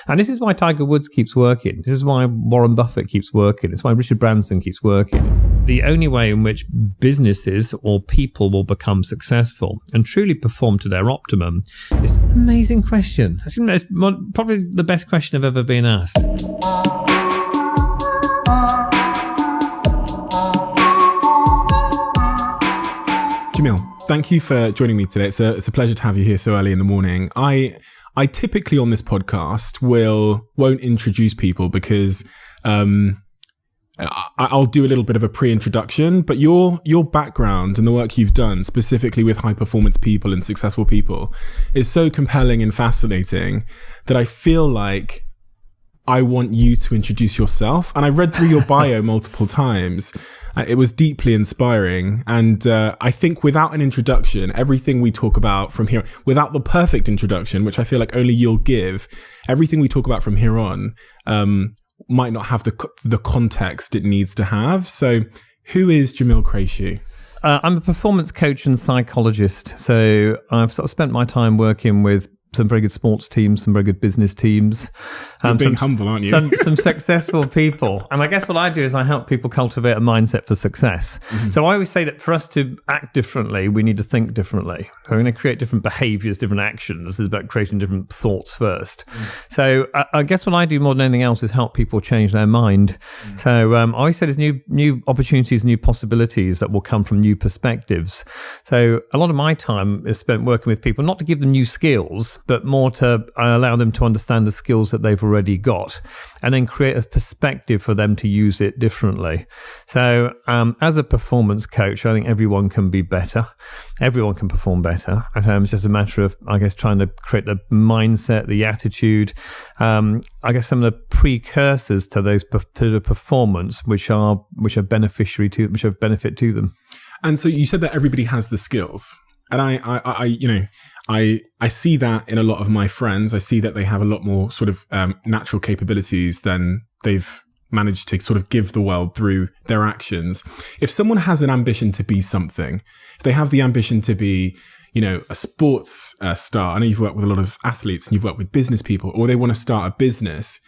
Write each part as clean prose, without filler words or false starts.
And this is why Tiger Woods keeps working. This is why Warren Buffett keeps working. It's why Richard Branson keeps working. The only way in which businesses or people will become successful and truly perform to their optimum is an amazing question. I think that's probably the best question I've ever been asked. Jamil, thank you for joining me today. It's a pleasure to have you here so early in the morning. I typically on this podcast won't introduce people because I'll do a little bit of a pre-introduction, but your background and the work you've done specifically with high performance people and successful people is so compelling and fascinating that I feel like I want you to introduce yourself. And I read through your bio multiple times. It was deeply inspiring. And I think without an introduction, everything we talk about from here, without the perfect introduction, which I feel like only you'll give, everything we talk about from here on might not have the context it needs to have. So who is Jamil Qureshi? I'm a performance coach and psychologist. So I've sort of spent my time working with some very good sports teams, some very good business teams. You're being humble, aren't you? some successful people. And I guess what I do is I help people cultivate a mindset for success. Mm-hmm. So I always say that for us to act differently, we need to think differently. So we're going to create different behaviors, different actions. It's about creating different thoughts first. So I guess what I do more than anything else is help people change their mind. So I always say there's new opportunities, new possibilities that will come from new perspectives. So a lot of my time is spent working with people, not to give them new skills, but more to allow them to understand the skills that they've already got and then create a perspective for them to use it differently. So as a performance coach, I think everyone can be better. Everyone can perform better. It's just a matter of, I guess, trying to create the mindset, the attitude, I guess some of the precursors to the performance, which are beneficiary to, which have benefit to them. And so you said that everybody has the skills. And I see that in a lot of my friends. I see that they have a lot more sort of natural capabilities than they've managed to sort of give the world through their actions. If someone has an ambition to be something, if they have the ambition to be, a sports star, I know you've worked with a lot of athletes and you've worked with business people, or they want to start a business,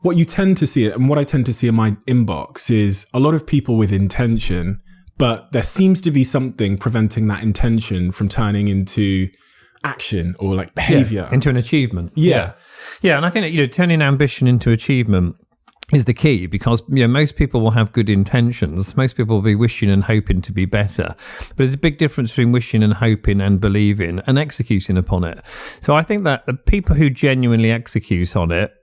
what you tend to see, and what I tend to see in my inbox is a lot of people with intention, but there seems to be something preventing that intention from turning into action or like behavior. Into an achievement. Yeah. And I think that, turning ambition into achievement is the key, because most people will have good intentions. Most people will be wishing and hoping to be better. But there's a big difference between wishing and hoping and believing and executing upon it. So I think that the people who genuinely execute on it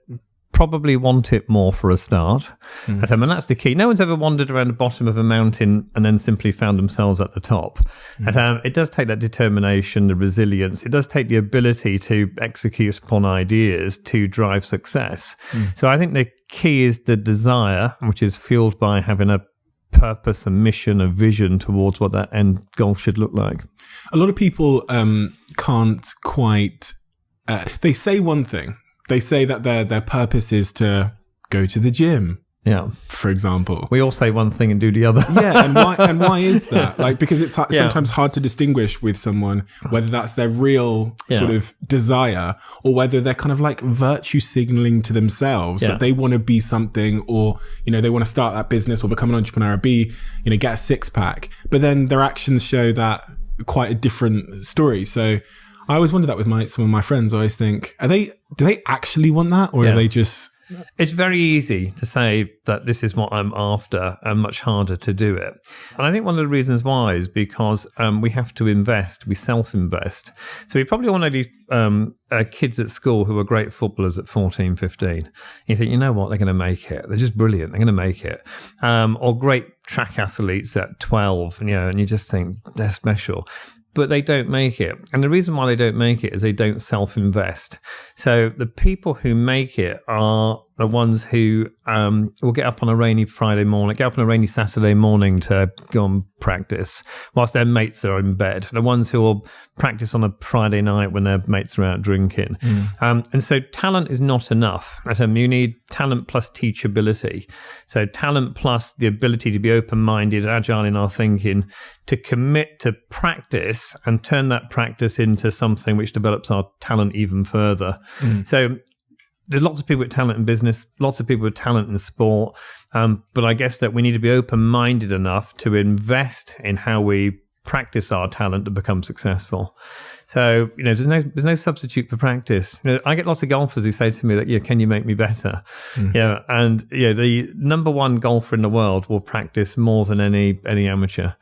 probably want it more for a start. And that's the key. No one's ever wandered around the bottom of a mountain and then simply found themselves at the top. It does take that determination, the resilience. It does take the ability to execute upon ideas to drive success. So I think the key is the desire, which is fueled by having a purpose, a mission, a vision towards what that end goal should look like. A lot of people can't quite... they say one thing. They say that their purpose is to go to the gym. Yeah. For example. We all say one thing and do the other. Yeah. And why is that? Like, because it's sometimes hard to distinguish with someone whether that's their real sort of desire or whether they're kind of like virtue signaling to themselves that they want to be something, or, they want to start that business or become an entrepreneur, get a six pack. But then their actions show that quite a different story. So I always wonder that with some of my friends. I always think, do they actually want that, or are they just... It's very easy to say that this is what I'm after and much harder to do it. And I think one of the reasons why is because we have to invest, we self-invest. So we probably want these kids at school who are great footballers at 14, 15. You think, you know what, they're going to make it. They're just brilliant. They're going to make it. Or great track athletes at 12, and you just think they're special. But they don't make it. And the reason why they don't make it is they don't self-invest. So the people who make it are the ones who will get up on a rainy Friday morning, get up on a rainy Saturday morning to go and practice whilst their mates are in bed. The ones who will practice on a Friday night when their mates are out drinking. And so talent is not enough. You need talent plus teachability. So talent plus the ability to be open-minded, agile in our thinking, to commit to practice and turn that practice into something which develops our talent even further. So there's lots of people with talent in business, lots of people with talent in sport. But I guess that we need to be open-minded enough to invest in how we practice our talent to become successful. So, there's no substitute for practice. I get lots of golfers who say to me that, can you make me better? And the number one golfer in the world will practice more than any amateur.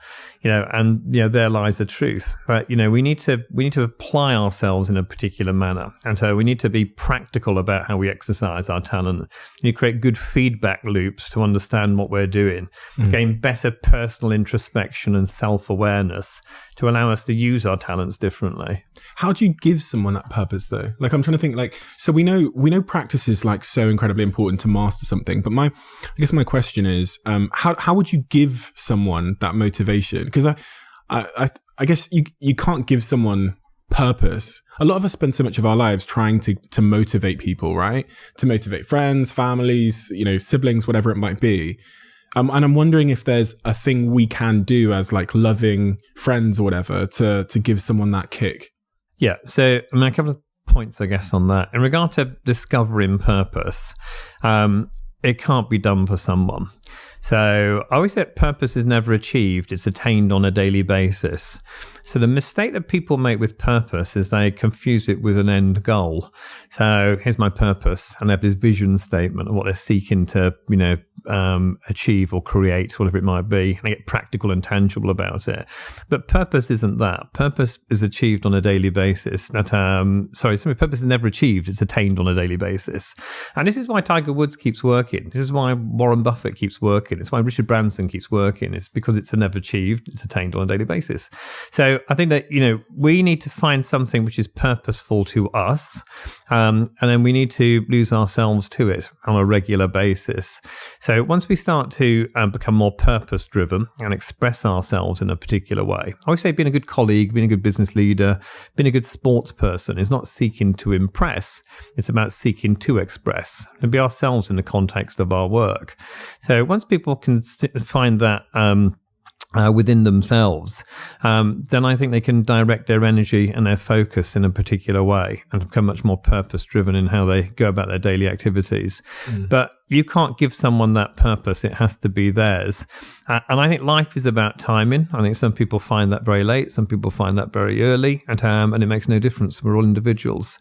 And there lies the truth. But we need to apply ourselves in a particular manner, and so we need to be practical about how we exercise our talent. You create good feedback loops to understand what we're doing, gain better personal introspection and self-awareness to allow us to use our talents differently. How do you give someone that purpose, though? Like, I'm trying to think. So we know practice is like so incredibly important to master something. But I guess my question is, how would you give someone that motivation? Because I guess you can't give someone purpose. A lot of us spend so much of our lives trying to motivate people, right? To motivate friends, families, siblings, whatever it might be. And I'm wondering if there's a thing we can do as like loving friends or whatever to give someone that kick. Yeah. So, a couple of points, I guess, on that. In regard to discovering purpose, it can't be done for someone. So I always say purpose is never achieved, it's attained on a daily basis. So the mistake that people make with purpose is they confuse it with an end goal. So here's my purpose, and they have this vision statement of what they're seeking to, achieve or create, whatever it might be, and they get practical and tangible about it. But purpose isn't that. Purpose is achieved on a daily basis. Purpose is never achieved, it's attained on a daily basis. And this is why Tiger Woods keeps working. This is why Warren Buffett keeps working. It's why Richard Branson keeps working. It's because it's never achieved, it's attained on a daily basis. So I think that, we need to find something which is purposeful to us, and then we need to lose ourselves to it on a regular basis. So once we start to become more purpose-driven and express ourselves in a particular way, I always say being a good colleague, being a good business leader, being a good sports person is not seeking to impress. It's about seeking to express and be ourselves in the context of our work. So once people can find that within themselves, then I think they can direct their energy and their focus in a particular way and become much more purpose-driven in how they go about their daily activities. But you can't give someone that purpose. It has to be theirs. And I think life is about timing. I think some people find that very late. Some people find that very early. And it makes no difference. We're all individuals.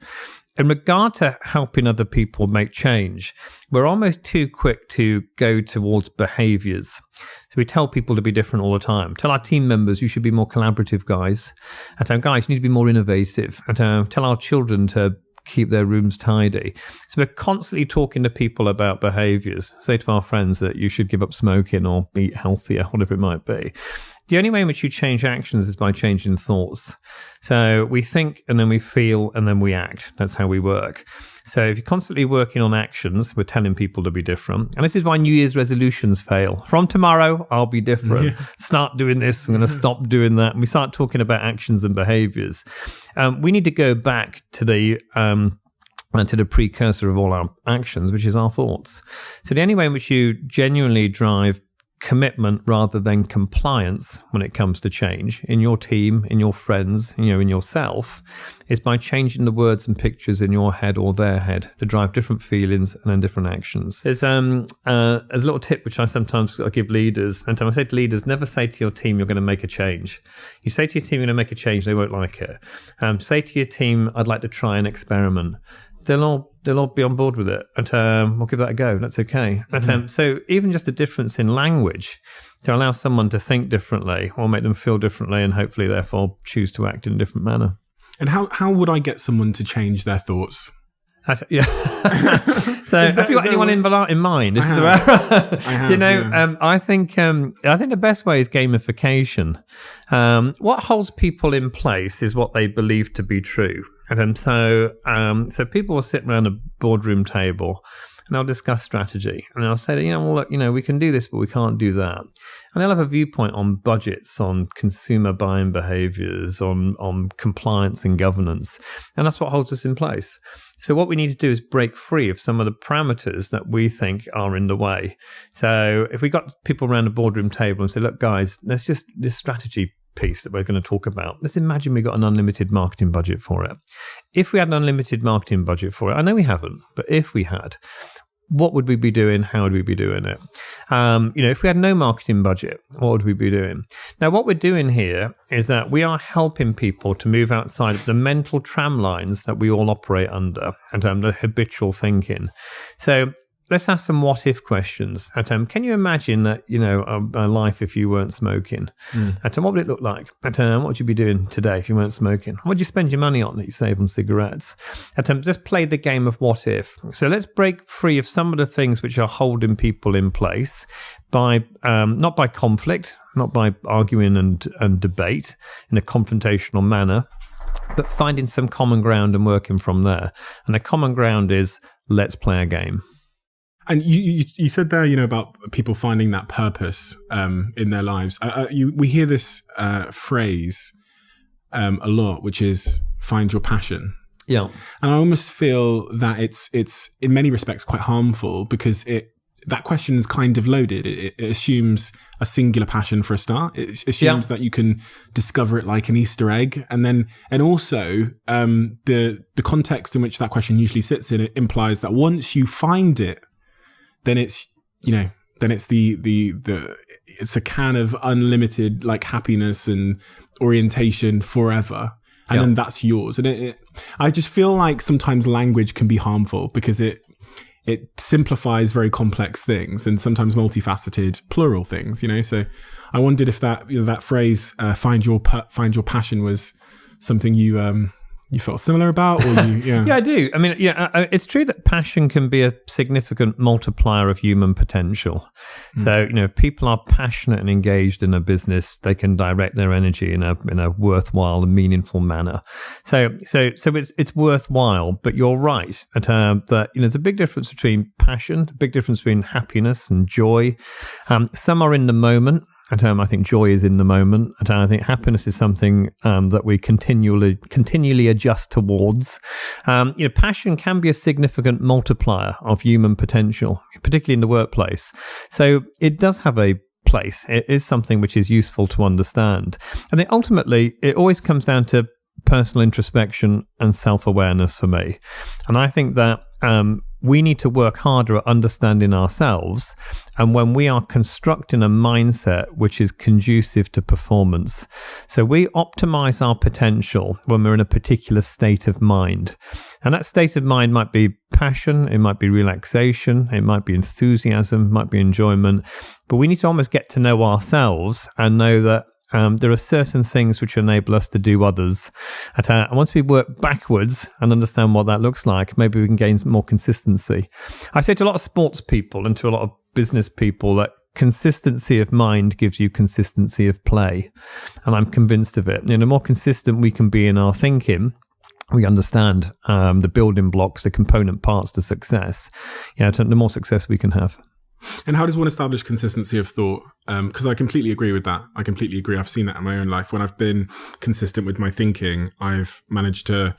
In regard to helping other people make change, we're almost too quick to go towards behaviors. So we tell people to be different all the time. Tell our team members, you should be more collaborative, guys. And guys, you need to be more innovative. And tell our children to keep their rooms tidy. So we're constantly talking to people about behaviors. Say to our friends that you should give up smoking or eat healthier, whatever it might be. The only way in which you change actions is by changing thoughts. So we think and then we feel and then we act. That's how we work. So if you're constantly working on actions, we're telling people to be different. And this is why New Year's resolutions fail. From tomorrow, I'll be different. Start doing this. I'm going to stop doing that. And we start talking about actions and behaviors. We need to go back to the precursor of all our actions, which is our thoughts. So the only way in which you genuinely drive commitment rather than compliance when it comes to change in your team, in your friends, in yourself, is by changing the words and pictures in your head or their head to drive different feelings and then different actions. There's a little tip which I sometimes give leaders, and I say to leaders, never say to your team you're going to make a change. You say to your team you're going to make a change, they won't like it. Say to your team, I'd like to try an experiment. They'll all be on board with it, and we'll give that a go. That's okay. So even just a difference in language to allow someone to think differently or make them feel differently and hopefully therefore choose to act in a different manner. And how would I get someone to change their thoughts? Yeah. So have you got anyone in mind? I think the best way is gamification. What holds people in place is what they believe to be true. And so people will sit around a boardroom table and they'll discuss strategy. And they'll say, we can do this, but we can't do that. And they'll have a viewpoint on budgets, on consumer buying behaviors, on compliance and governance. And that's what holds us in place. So what we need to do is break free of some of the parameters that we think are in the way. So if we got people around a boardroom table and say, look, guys, this strategy piece that we're going to talk about, let's imagine we got an unlimited marketing budget for it. If we had an unlimited marketing budget for it, I know we haven't, but if we had, what would we be doing? How would we be doing it? If we had no marketing budget, what would we be doing? Now, what we're doing here is that we are helping people to move outside of the mental tram lines that we all operate under and the habitual thinking. So let's ask some what-if questions. Can you imagine that, a life if you weren't smoking? What would it look like? What would you be doing today if you weren't smoking? What would you spend your money on that you save on cigarettes? Just play the game of what-if. So let's break free of some of the things which are holding people in place by not by conflict, not by arguing and debate in a confrontational manner, but finding some common ground and working from there. And the common ground is, let's play a game. And you said there, about people finding that purpose in their lives. We hear this phrase a lot, which is find your passion. Yeah. And I almost feel that it's in many respects quite harmful because that question is kind of loaded. It assumes a singular passion for a start. It assumes that you can discover it like an Easter egg, and also the context in which that question usually sits in, it implies that once you find it, then it's it's a can of unlimited like happiness and orientation forever, and then that's yours. And I just feel like sometimes language can be harmful because it simplifies very complex things and sometimes multifaceted plural things. So I wondered if that phrase find your passion was something you felt similar about, or Yeah, I do. I mean, it's true that passion can be a significant multiplier of human potential. So, if people are passionate and engaged in a business, they can direct their energy in a worthwhile and meaningful manner. So it's worthwhile. But you're right that there's a big difference between passion, a big difference between happiness and joy. Some are in the moment. I think joy is in the moment. And I think happiness is something that we continually adjust towards. Passion can be a significant multiplier of human potential, particularly in the workplace. So it does have a place. It is something which is useful to understand. And then ultimately, it always comes down to personal introspection and self-awareness for me. And I think that we need to work harder at understanding ourselves, and when we are constructing a mindset which is conducive to performance. So we optimize our potential when we're in a particular state of mind. And that state of mind might be passion, it might be relaxation, it might be enthusiasm, it might be enjoyment. But we need to almost get to know ourselves and know that there are certain things which enable us to do others. And once we work backwards and understand what that looks like, maybe we can gain more consistency. I say to a lot of sports people and to a lot of business people that consistency of mind gives you consistency of play. And I'm convinced of it. The more consistent we can be in our thinking, we understand the building blocks, the component parts to success, the more success we can have. And how does one establish consistency of thought? Because I completely agree with that. I completely agree. I've seen that in my own life. When I've been consistent with my thinking, I've managed to,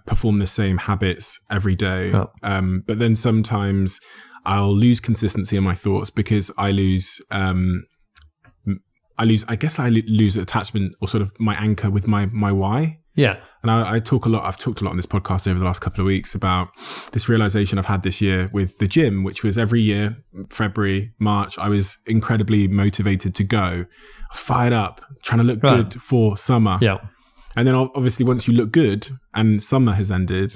perform the same habits every day. Oh. But then sometimes I'll lose consistency in my thoughts because I lose attachment or sort of my anchor with my why. Yeah. And I've talked a lot on this podcast over the last couple of weeks about this realization I've had this year with the gym, which was every year, February, March, I was incredibly motivated to go. I was fired up, trying to look good for summer. Yeah. And then obviously once you look good and summer has ended,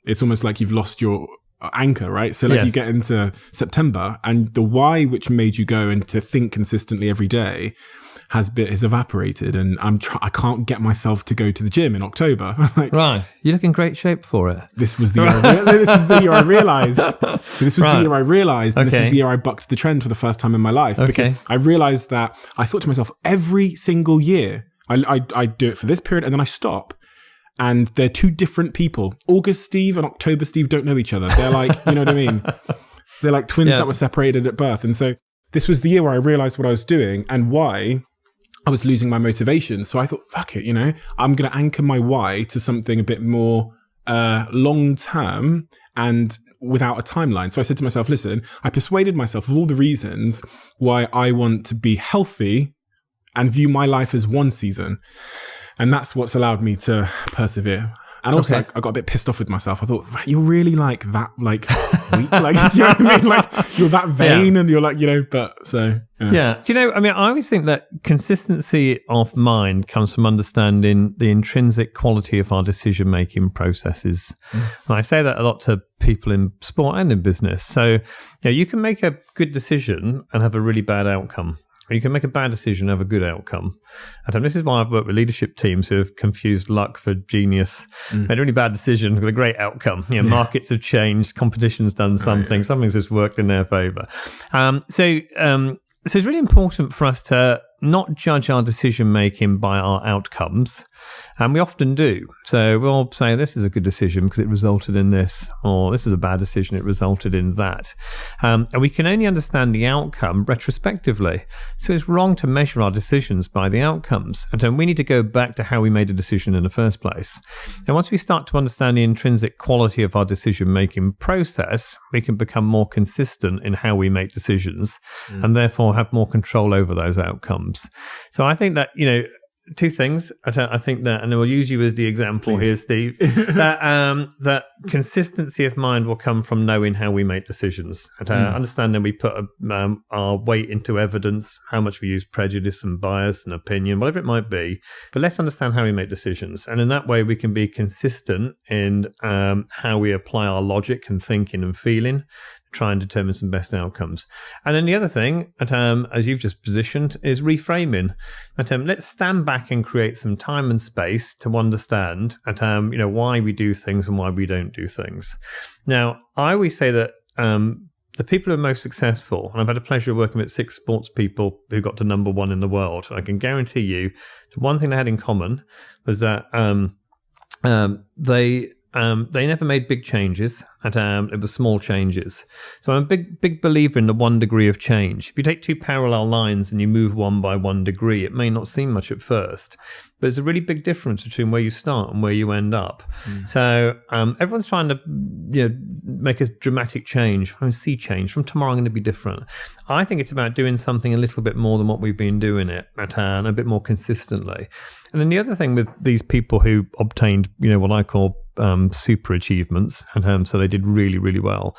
it's almost like you've lost your anchor, right? So you get into September and the why which made you go and to think consistently every day has evaporated, and I can't get myself to go to the gym in October. Right, you look in great shape for it. This was the year. This is the year I realized. So this was the year I realized, and this was the year I bucked the trend for the first time in my life. Because I realized that I thought to myself, every single year I do it for this period, and then I stop. And they're two different people. August Steve and October Steve don't know each other. They're like, you know what I mean? They're like twins that were separated at birth. And so this was the year where I realized what I was doing and why I was losing my motivation. So I thought, fuck it, I'm going to anchor my why to something a bit more long-term and without a timeline. So I said to myself, listen, I persuaded myself of all the reasons why I want to be healthy and view my life as one season. And that's what's allowed me to persevere. And also, I got a bit pissed off with myself. I thought, you're really like that, like, weak, like, do you know what I mean? Like, you're that vain, and you're like, but so. Yeah. Do you know, I mean, I always think that consistency of mind comes from understanding the intrinsic quality of our decision-making processes. And I say that a lot to people in sport and in business. So, you can make a good decision and have a really bad outcome. You can make a bad decision and have a good outcome. And this is why I've worked with leadership teams who have confused luck for genius. Made a really bad decision, got a great outcome. Markets have changed, competition's done something, something's just worked in their favor. So it's really important for us to not judge our decision making by our outcomes. And we often do. So we'll say this is a good decision because it resulted in this, or this is a bad decision, it resulted in that. And we can only understand the outcome retrospectively. So it's wrong to measure our decisions by the outcomes. And then we need to go back to how we made a decision in the first place. And once we start to understand the intrinsic quality of our decision-making process, we can become more consistent in how we make decisions and therefore have more control over those outcomes. So I think that, two things. I think that, and we'll use you as the example here, Steve, that consistency of mind will come from knowing how we make decisions. Understanding we put our weight into evidence, how much we use prejudice and bias and opinion, whatever it might be. But let's understand how we make decisions. And in that way, we can be consistent in how we apply our logic and thinking and feeling, try and determine some best outcomes. And then the other thing, as you've just positioned, is reframing. Let's stand back and create some time and space to understand why we do things and why we don't do things. Now, I always say that the people who are most successful, and I've had the pleasure of working with 6 sports people who got to number 1 in the world, and I can guarantee you the one thing they had in common was that they never made big changes. It was small changes. So I'm a big believer in the 1 degree of change. If you take 2 parallel lines and you move one by 1 degree, it may not seem much at first, but there's a really big difference between where you start and where you end up. So everyone's trying to make a dramatic change. I see change. From tomorrow I'm going to be different. I think it's about doing something a little bit more than what we've been doing it and a bit more consistently. And then the other thing with these people who obtained, what I call super achievements, and so they did really, really well,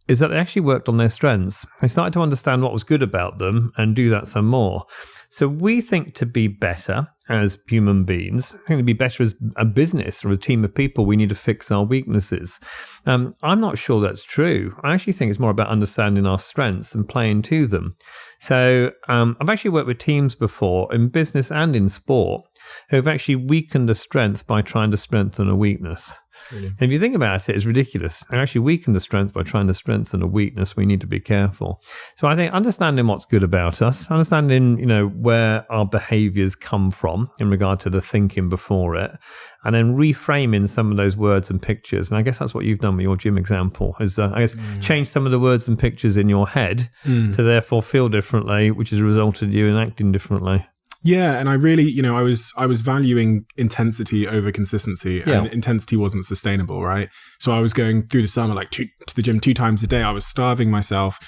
is that they actually worked on their strengths. They started to understand what was good about them and do that some more. So we think to be better as human beings, I think to be better as a business or a team of people, we need to fix our weaknesses. I'm not sure that's true. I actually think it's more about understanding our strengths and playing to them. So I've actually worked with teams before in business and in sport who have actually weakened a strength by trying to strengthen a weakness. Really? And if you think about it, it's ridiculous. And actually weaken the strength by trying to strengthen a weakness. We need to be careful. So I think understanding what's good about us, understanding, where our behaviors come from in regard to the thinking before it, and then reframing some of those words and pictures. And I guess that's what you've done with your gym example, is change some of the words and pictures in your head to therefore feel differently, which has resulted in you in acting differently. Yeah, and I really, I was valuing intensity over consistency, and intensity wasn't sustainable, right? So I was going through the summer, to the gym 2 times a day. I was starving myself,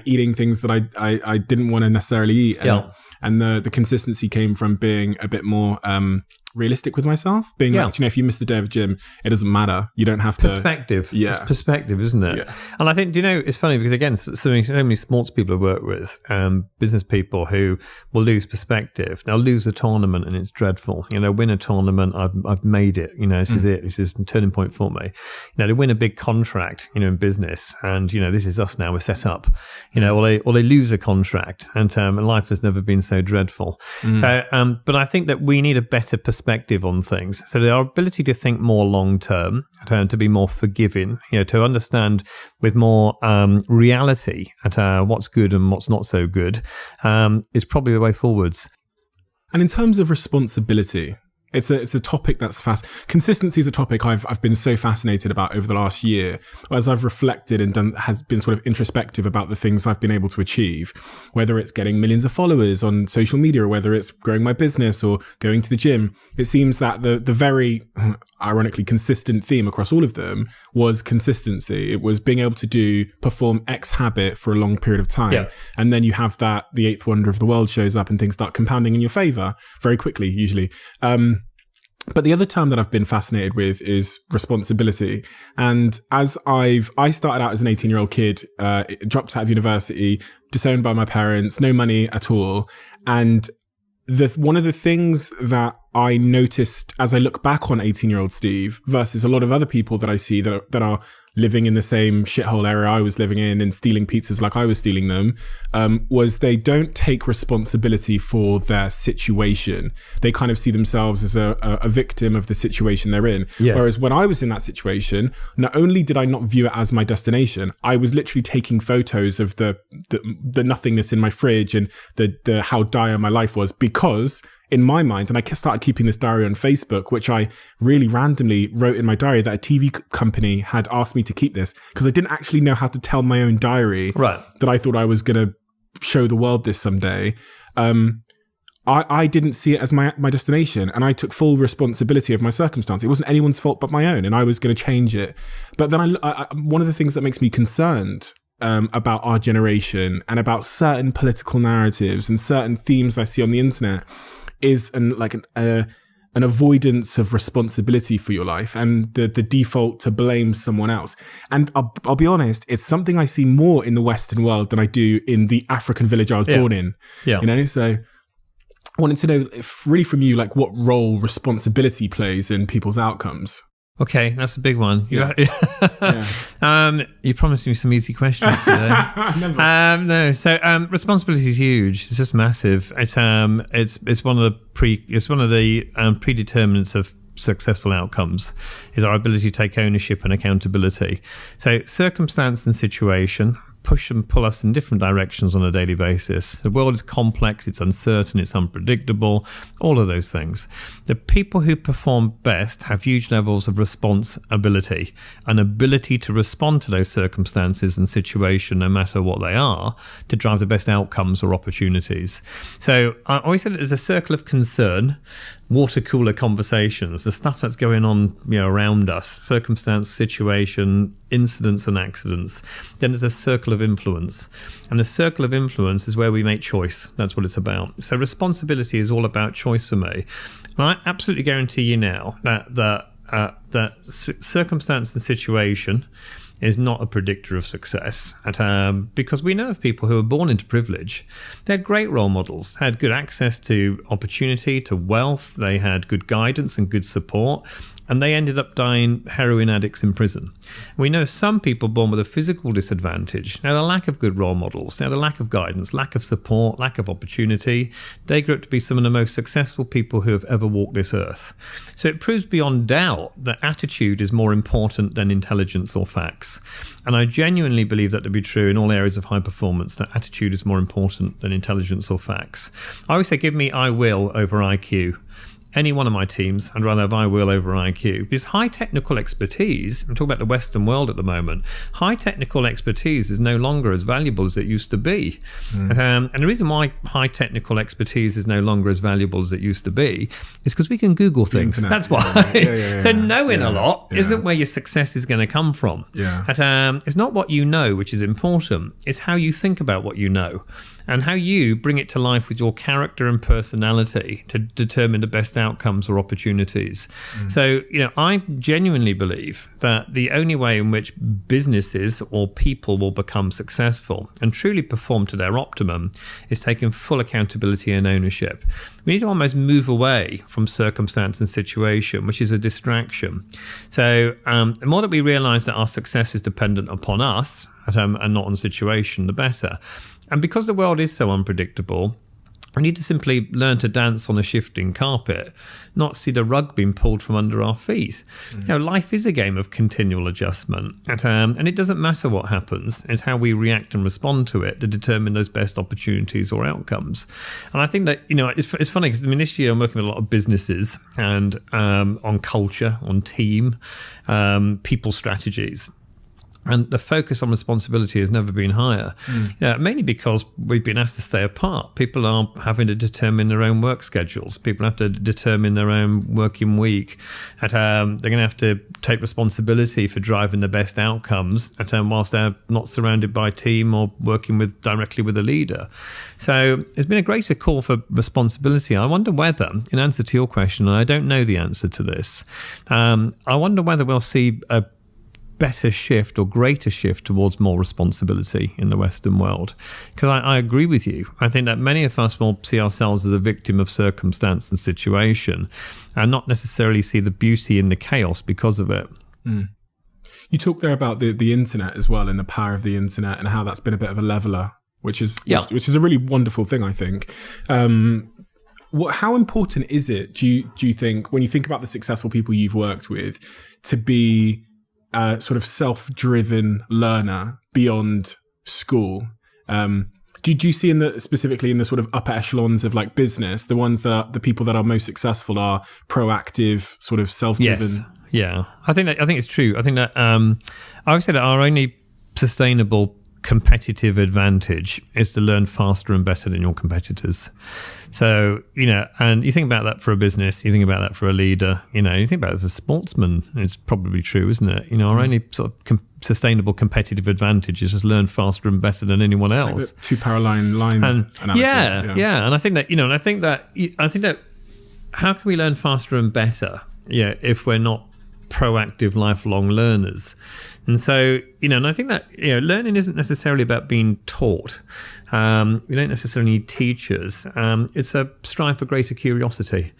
eating things that I didn't want to necessarily eat. And the consistency came from being a bit more realistic with myself, being if you miss the day of gym, it doesn't matter. You don't have to. Perspective. Yeah. It's perspective, isn't it? Yeah. And I think, it's funny because, again, so many sports people I work with, business people who will lose perspective. They'll lose a tournament and it's dreadful. Win a tournament, I've made it. This is it. This is a turning point for me. They win a big contract, in business, and, this is us now, we're set up. Or they lose a contract, and life has never been so dreadful. But I think that we need a better perspective on things. So our ability to think more long term, to be more forgiving, to understand with more reality at what's good and what's not so good, is probably the way forwards. And in terms of responsibility, It's a topic that's consistency is a topic I've been so fascinated about over the last year, as I've reflected and has been sort of introspective about the things I've been able to achieve, whether it's getting millions of followers on social media or whether it's growing my business or going to the gym. It seems that the very ironically consistent theme across all of them was consistency. It was being able to perform X habit for a long period of time. Yeah. And then you have that the eighth wonder of the world shows up and things start compounding in your favor very quickly, usually. But the other term that I've been fascinated with is responsibility. And as I started out as an 18-year-old kid, dropped out of university, disowned by my parents, no money at all. And one of the things that I noticed as I look back on 18-year-old Steve versus a lot of other people that I see that are living in the same shithole area I was living in and stealing pizzas like I was stealing them, was they don't take responsibility for their situation. They kind of see themselves as a victim of the situation they're in. Yes. Whereas when I was in that situation, not only did I not view it as my destination, I was literally taking photos of the nothingness in my fridge and the how dire my life was, because in my mind, and I started keeping this diary on Facebook, which I really randomly wrote in my diary that a TV company had asked me to keep this because I didn't actually know how to tell my own diary that I thought I was going to show the world this someday. I didn't see it as my destination, and I took full responsibility of my circumstance. It wasn't anyone's fault but my own, and I was going to change it. But then one of the things that makes me concerned about our generation and about certain political narratives and certain themes I see on the internet is an avoidance of responsibility for your life and the default to blame someone else. And I'll be honest, it's something I see more in the Western world than I do in the African village I was born in. Yeah. You know, so I wanted to know really from you, like, what role responsibility plays in people's outcomes. Okay, that's a big one. Yeah. You promised me some easy questions today. No, so responsibility is huge. It's just massive. It's one of the predeterminants of successful outcomes is our ability to take ownership and accountability. So circumstance and situation push and pull us in different directions on a daily basis. The world is complex, it's uncertain, it's unpredictable, all of those things. The people who perform best have huge levels of responsibility, an ability to respond to those circumstances and situation, no matter what they are, to drive the best outcomes or opportunities. So I always said it as a circle of concern, water cooler conversations, the stuff that's going on, around us, circumstance, situation, incidents and accidents. Then there's a circle of influence, and the circle of influence is where we make choice. That's what it's about. So responsibility is all about choice for me, and I absolutely guarantee you now that circumstance and situation is not a predictor of success, because we know of people who were born into privilege. They had great role models, had good access to opportunity, to wealth, they had good guidance and good support, and they ended up dying heroin addicts in prison. We know some people born with a physical disadvantage, now the lack of good role models, now the lack of guidance, lack of support, lack of opportunity, they grew up to be some of the most successful people who have ever walked this earth. So it proves beyond doubt that attitude is more important than intelligence or facts. And I genuinely believe that to be true in all areas of high performance, that attitude is more important than intelligence or facts. I always say, give me I will over IQ. Any one of my teams, I'd rather have I will over IQ. Because high technical expertise, I'm talking about the Western world at the moment, high technical expertise is no longer as valuable as it used to be. And the reason why high technical expertise is no longer as valuable as it used to be is because we can Google things. That's why. So knowing a lot isn't where your success is going to come from. It's not what you know which is important. It's how you think about what you know, and how you bring it to life with your character and personality to determine the best outcomes or opportunities. So, I genuinely believe that the only way in which businesses or people will become successful and truly perform to their optimum is taking full accountability and ownership. We need to almost move away from circumstance and situation, which is a distraction. So the more that we realize that our success is dependent upon us and not on the situation, the better. And because the world is so unpredictable, We need to simply learn to dance on a shifting carpet, not see the rug being pulled from under our feet. Life is a game of continual adjustment, and it doesn't matter what happens. It's how we react and respond to it to determine those best opportunities or outcomes. And I think that, it's funny because this year I'm working with a lot of businesses and on culture, on team, people strategies. And the focus on responsibility has never been higher, mainly because we've been asked to stay apart. People are having to determine their own work schedules. People have to determine their own working week. They're going to have to take responsibility for driving the best outcomes whilst they're not surrounded by a team or working directly with a leader. So there's been a greater call for responsibility. I wonder whether, in answer to your question, and I don't know the answer to this, I wonder whether we'll see a better shift or greater shift towards more responsibility in the Western world. Because I agree with you. I think that many of us will see ourselves as a victim of circumstance and situation and not necessarily see the beauty in the chaos because of it. You talked there about the internet as well and the power of the internet and how that's been a bit of a leveler, which is a really wonderful thing, I think. How important is it, do you think, when you think about the successful people you've worked with, to be a sort of self-driven learner beyond school? Do you see specifically in the sort of upper echelons of like business, the ones that are the people that are most successful are proactive, sort of self-driven? Yes. Yeah, I think it's true. I think that I would say that our only sustainable competitive advantage is to learn faster and better than your competitors. So, and you think about that for a business, you think about that for a leader, you think about it for a sportsman, it's probably true, isn't it? Our only sort of sustainable competitive advantage is just learn faster and better than anyone else. Like the 2 parallel line analogy. Yeah. And I think that, how can we learn faster and better? If we're not proactive lifelong learners. And so, and I think that, learning isn't necessarily about being taught. We don't necessarily need teachers. It's a strive for greater curiosity.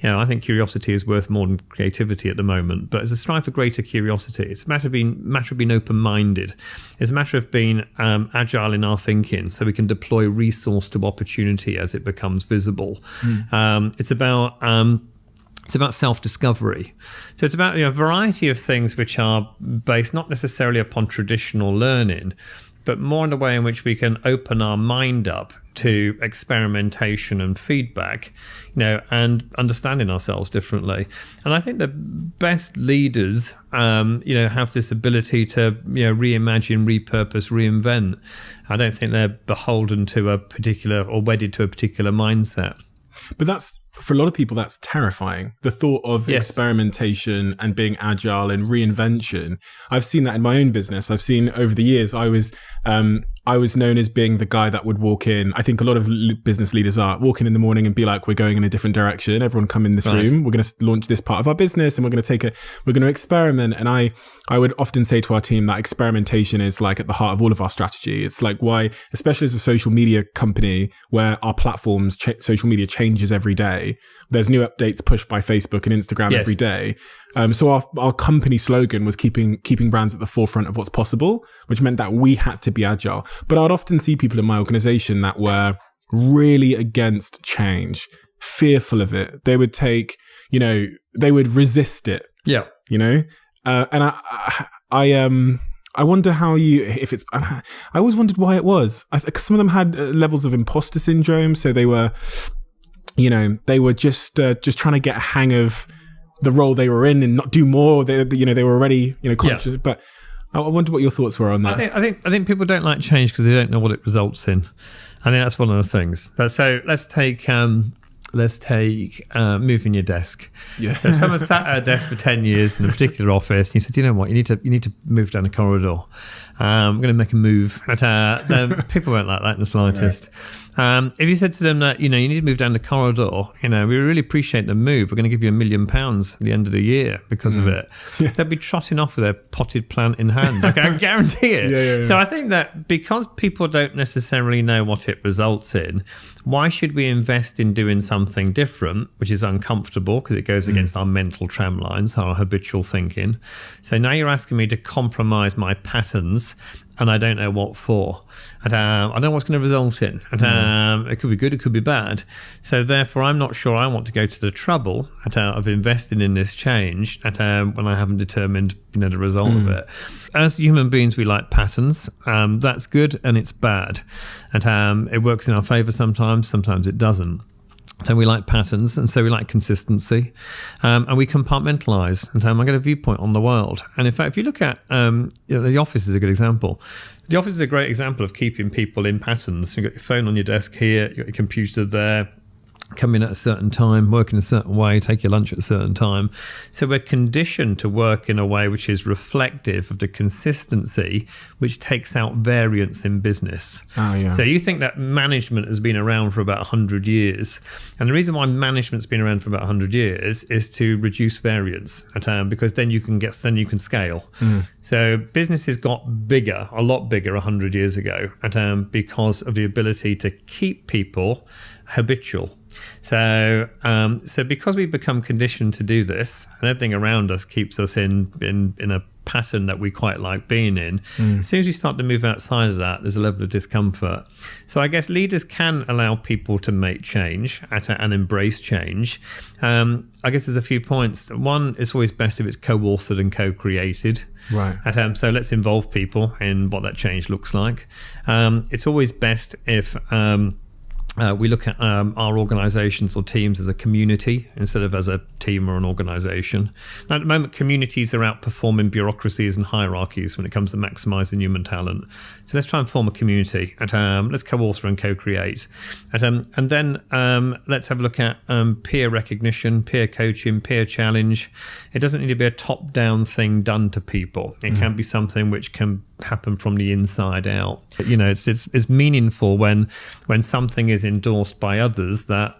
I think curiosity is worth more than creativity at the moment, but it's a strive for greater curiosity. It's a matter of being open-minded. It's a matter of being agile in our thinking so we can deploy resource to opportunity as it becomes visible. It's about self-discovery. So it's about a variety of things which are based not necessarily upon traditional learning, but more in the way in which we can open our mind up to experimentation and feedback, and understanding ourselves differently. And I think the best leaders, have this ability to, reimagine, repurpose, reinvent. I don't think they're beholden to a particular or wedded to a particular mindset. But for a lot of people, that's terrifying. The thought of experimentation and being agile and reinvention. I've seen that in my own business. I've seen over the years, I was known as being the guy that would walk in. I think a lot of business leaders are walking in the morning and be like, we're going in a different direction. Everyone come in this room. We're going to launch this part of our business and we're going to experiment. And I would often say to our team that experimentation is like at the heart of all of our strategy. It's like why, especially as a social media company where our platforms, social media changes every day. There's new updates pushed by Facebook and Instagram every day. So our company slogan was keeping brands at the forefront of what's possible, which meant that we had to be agile. But I'd often see people in my organization that were really against change, fearful of it. They would they would resist it. Yeah. And I wonder I always wondered why it was. Some of them had levels of imposter syndrome. So they were just trying to get a hang of the role they were in and not do more. They were already, conscious. But I wonder what your thoughts were on that. I think people don't like change because they don't know what it results in. I think that's one of the things. So let's take moving your desk. Yeah. So if someone sat at a desk for 10 years in a particular office and you said, you know what, you need to move down the corridor. I'm going to make a move. But then people won't like that in the slightest. Right. If you said to them that, you need to move down the corridor, we really appreciate the move. We're going to give you £1 million at the end of the year because of it. Yeah. They'd be trotting off with their potted plant in hand. I can guarantee it. Yeah. So I think that because people don't necessarily know what it results in, why should we invest in doing something something different, which is uncomfortable because it goes against our mental tram lines, our habitual thinking. So now you're asking me to compromise my patterns, and I don't know what for. And I don't know what's going to result in. And it could be good, it could be bad. So therefore, I'm not sure I want to go to the trouble of investing in this change when I haven't determined the result of it. As human beings, we like patterns. That's good and it's bad. And it works in our favour sometimes it doesn't. So we like patterns, and so we like consistency, and we compartmentalise. And I get a viewpoint on the world. And in fact, if you look at the office is a good example. The office is a great example of keeping people in patterns. You've got your phone on your desk here, you've got your computer there. Come in at a certain time, work in a certain way, take your lunch at a certain time. So we're conditioned to work in a way which is reflective of the consistency, which takes out variance in business. So you think that management has been around for about 100 years. And the reason why management's been around for about 100 years is to reduce variance, because then you can scale. So businesses got bigger, a lot bigger 100 years ago, because of the ability to keep people habitual. So because we've become conditioned to do this, and everything around us keeps us in a pattern that we quite like being in, as soon as we start to move outside of that, there's a level of discomfort. So I guess leaders can allow people to make change and embrace change. I guess there's a few points. One, it's always best if it's co-authored and co-created. Right. So let's involve people in what that change looks like. It's always best if we look at our organisations or teams as a community instead of as a team or an organisation. Now, at the moment, communities are outperforming bureaucracies and hierarchies when it comes to maximising human talent. So let's try and form a community. Let's co-author and co-create. And then let's have a look at peer recognition, peer coaching, peer challenge. It doesn't need to be a top-down thing done to people. It can be something which can happen from the inside out. It's meaningful when something is endorsed by others that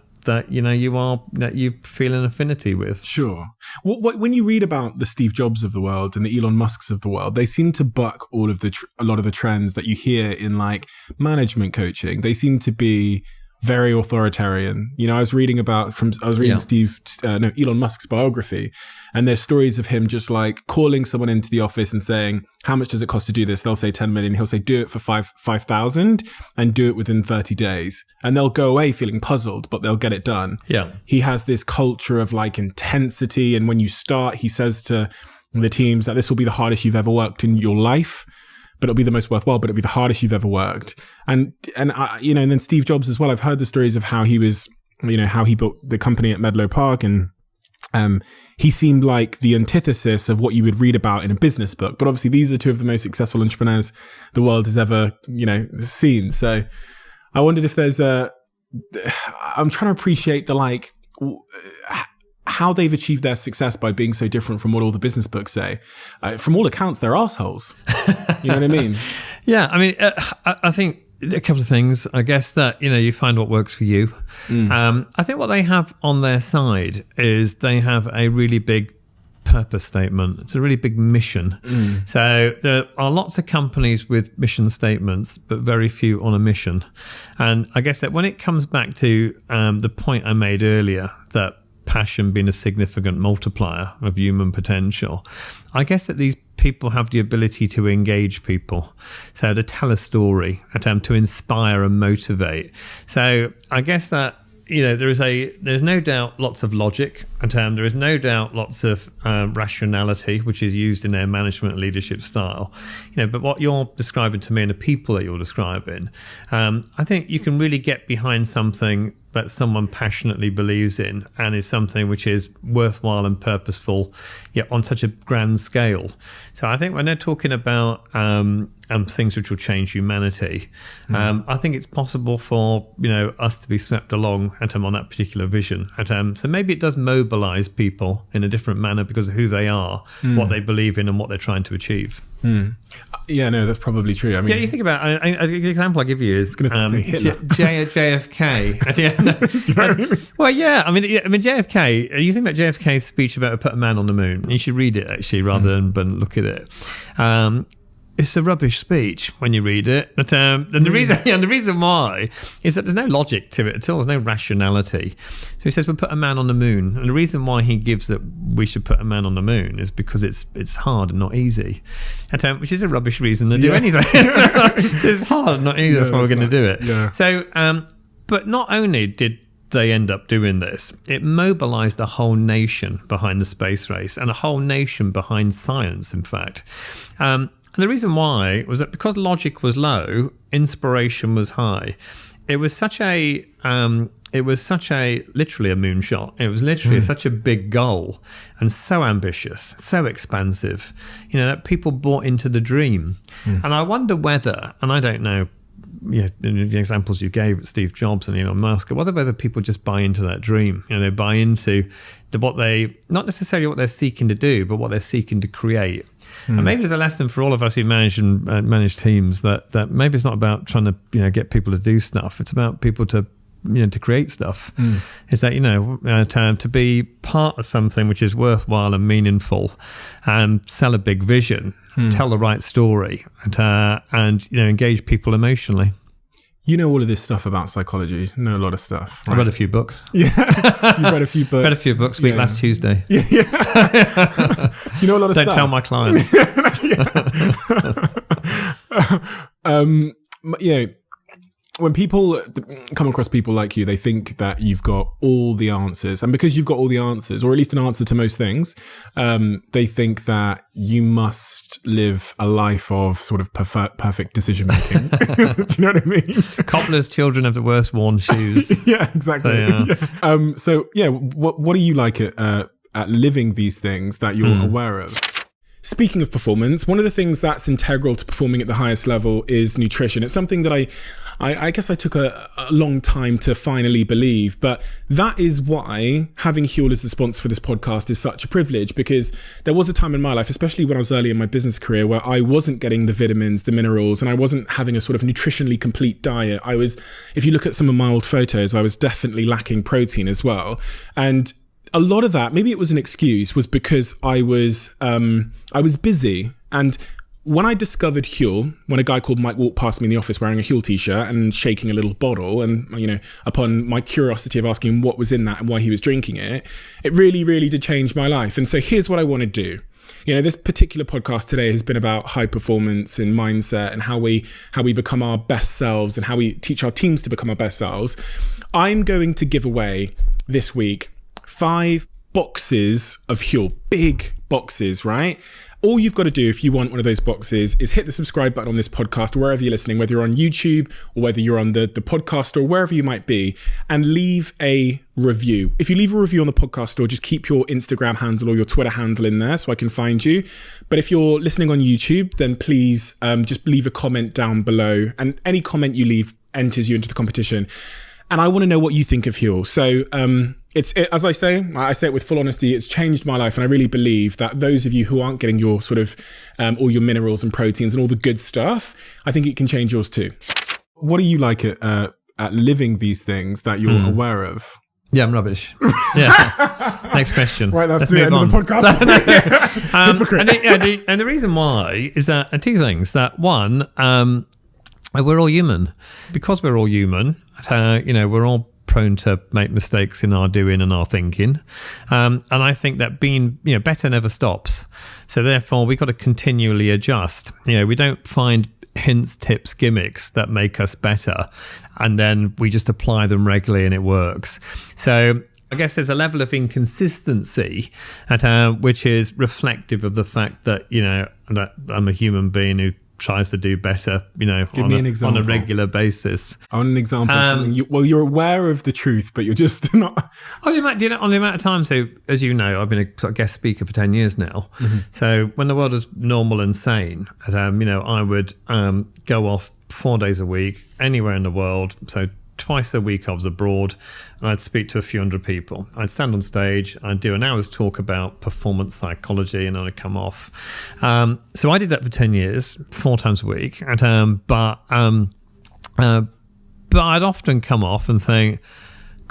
you feel an affinity with. Sure. When you read about the Steve Jobs of the world and the Elon Musks of the world, they seem to buck all of a lot of the trends that you hear in like management coaching. They seem to be very authoritarian. I was reading Elon Musk's biography, and there's stories of him just like calling someone into the office and saying, how much does it cost to do this? They'll say 10 million. He'll say, do it for 5,000 and do it within 30 days. And they'll go away feeling puzzled, but they'll get it done. Yeah. He has this culture of like intensity. And when you start, he says to the teams that this will be the hardest you've ever worked in your life, but it'll be the most worthwhile, but it'll be the hardest you've ever worked. And then Steve Jobs as well. I've heard the stories of how he was, how he built the company at Menlo Park, and he seemed like the antithesis of what you would read about in a business book. But obviously these are two of the most successful entrepreneurs the world has ever, seen. So I wondered if I'm trying to appreciate how they've achieved their success by being so different from what all the business books say. From all accounts, they're assholes. You know what I mean? Yeah. I mean, I think a couple of things. I guess that, you find what works for you. I think what they have on their side is they have a really big purpose statement. It's a really big mission. So there are lots of companies with mission statements, but very few on a mission. And I guess that when it comes back to the point I made earlier, that passion being a significant multiplier of human potential, I guess that these people have the ability to engage people, so to tell a story, to inspire and motivate. So I guess that there's no doubt lots of logic, and there is no doubt lots of rationality, which is used in their management and leadership style. But what you're describing to me and the people that you're describing, I think you can really get behind something that someone passionately believes in and is something which is worthwhile and purposeful, yet on such a grand scale. So I think when they're talking about things which will change humanity, I think it's possible for us to be swept along on that particular vision. So maybe it does mobilize people in a different manner because of who they are, what they believe in, and what they're trying to achieve. Yeah, no, that's probably true. I mean, you think about the example I give you is JFK. Well, yeah, I mean, JFK. You think about JFK's speech about put a man on the moon. You should read it actually rather than look at it. it's a rubbish speech when you read it. But and the reason why is that there's no logic to it at all. There's no rationality. So he says we'll put a man on the moon, and the reason why he gives that we should put a man on the moon is because it's hard and not easy, which is a rubbish reason to do anything. So it's hard and not easy. That's why we're going to do it. Yeah. So, but not only did they end up doing this, it mobilized a whole nation behind the space race and a whole nation behind science, in fact. And the reason why was that because logic was low, inspiration was high. It was such a literally a moonshot. It was literally such a big goal and so ambitious, so expansive, that people bought into the dream. And I wonder whether, and I don't know, the examples you gave, Steve Jobs and Elon Musk, whether people just buy into that dream. They buy into not necessarily what they're seeking to do, but what they're seeking to create. And maybe there's a lesson for all of us who manage teams that maybe it's not about trying to get people to do stuff. It's about people to create stuff. Is that to be part of something which is worthwhile and meaningful, and sell a big vision, tell the right story, and engage people emotionally. You know all of this stuff about psychology. You know a lot of stuff. Right? I read a few books. Yeah, you read a few books. Read a few books. Last Tuesday. Yeah. You know a lot of stuff. Don't tell my clients. When people come across people like you, they think that you've got all the answers. And because you've got all the answers, or at least an answer to most things, they think that you must live a life of sort of perfect decision making. Do you know what I mean? Cobbler's children have the worst worn shoes. Yeah, exactly. So, what are you like at living these things that you're aware of? Speaking of performance, one of the things that's integral to performing at the highest level is nutrition. It's something that I guess I took a long time to finally believe, but that is why having Huel as the sponsor for this podcast is such a privilege, because there was a time in my life, especially when I was early in my business career, where I wasn't getting the vitamins, the minerals, and I wasn't having a sort of nutritionally complete diet. If you look at some of my old photos, I was definitely lacking protein as well. And a lot of that, maybe it was an excuse, was because I was busy. And when I discovered Huel, when a guy called Mike walked past me in the office wearing a Huel t-shirt and shaking a little bottle, and upon my curiosity of asking what was in that and why he was drinking it, it really, really did change my life. And so here's what I want to do. This particular podcast today has been about high performance and mindset and how we become our best selves and how we teach our teams to become our best selves. I'm going to give away this week 5 boxes of Huel, big boxes, right? All you've got to do if you want one of those boxes is hit the subscribe button on this podcast, or wherever you're listening, whether you're on YouTube or whether you're on the podcast or wherever you might be, and leave a review. If you leave a review on the podcast store, just keep your Instagram handle or your Twitter handle in there so I can find you. But if you're listening on YouTube, then please just leave a comment down below, and any comment you leave enters you into the competition. And I want to know what you think of Huel. So as I say it with full honesty, it's changed my life. And I really believe that those of you who aren't getting your sort of all your minerals and proteins and all the good stuff, I think it can change yours too. What are you like at living these things that you're aware of? Yeah, I'm rubbish. Yeah. Next question. Right, that's the end of the podcast. And the reason why is that 2 things. That one, we're all human. Because we're all human, we're all prone to make mistakes in our doing and our thinking. And I think that being, better never stops. So therefore, we've got to continually adjust. We don't find hints, tips, gimmicks that make us better, and then we just apply them regularly and it works. So I guess there's a level of inconsistency which is reflective of the fact that, that I'm a human being who tries to do better, on a regular basis. I want an example of something. You're aware of the truth, but you're just not. On the amount of time. So, as you know, I've been a sort of guest speaker for 10 years now. Mm-hmm. So, when the world was normal and sane, I would go off 4 days a week anywhere in the world. So, twice a week I was abroad, and I'd speak to a few hundred people. I'd stand on stage, I'd do an hour's talk about performance psychology, and then I'd come off. So I did that for 10 years, 4 times a week. But I'd often come off and think,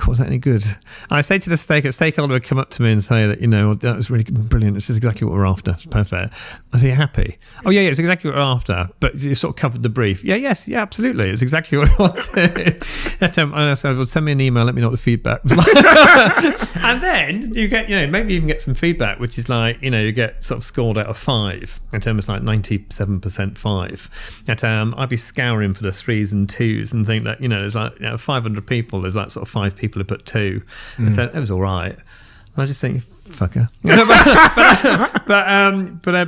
was that any good? And I say to the stakeholder would come up to me and say that, that was really brilliant. It's just exactly what we're after. It's perfect. I say, you're happy? Oh, yeah, it's exactly what we're after. But you sort of covered the brief. Yeah, absolutely. It's exactly what I wanted. And I said, well, send me an email. Let me know what the feedback was like. And then you get, maybe you can get some feedback, which is like, you get sort of scored out of 5 in terms of like 97% 5. I'd be scouring for the 3s and 2s and think that, there's like 500 people, there's like sort of 5 people who put 2. And said it was all right. And I just think, fucker.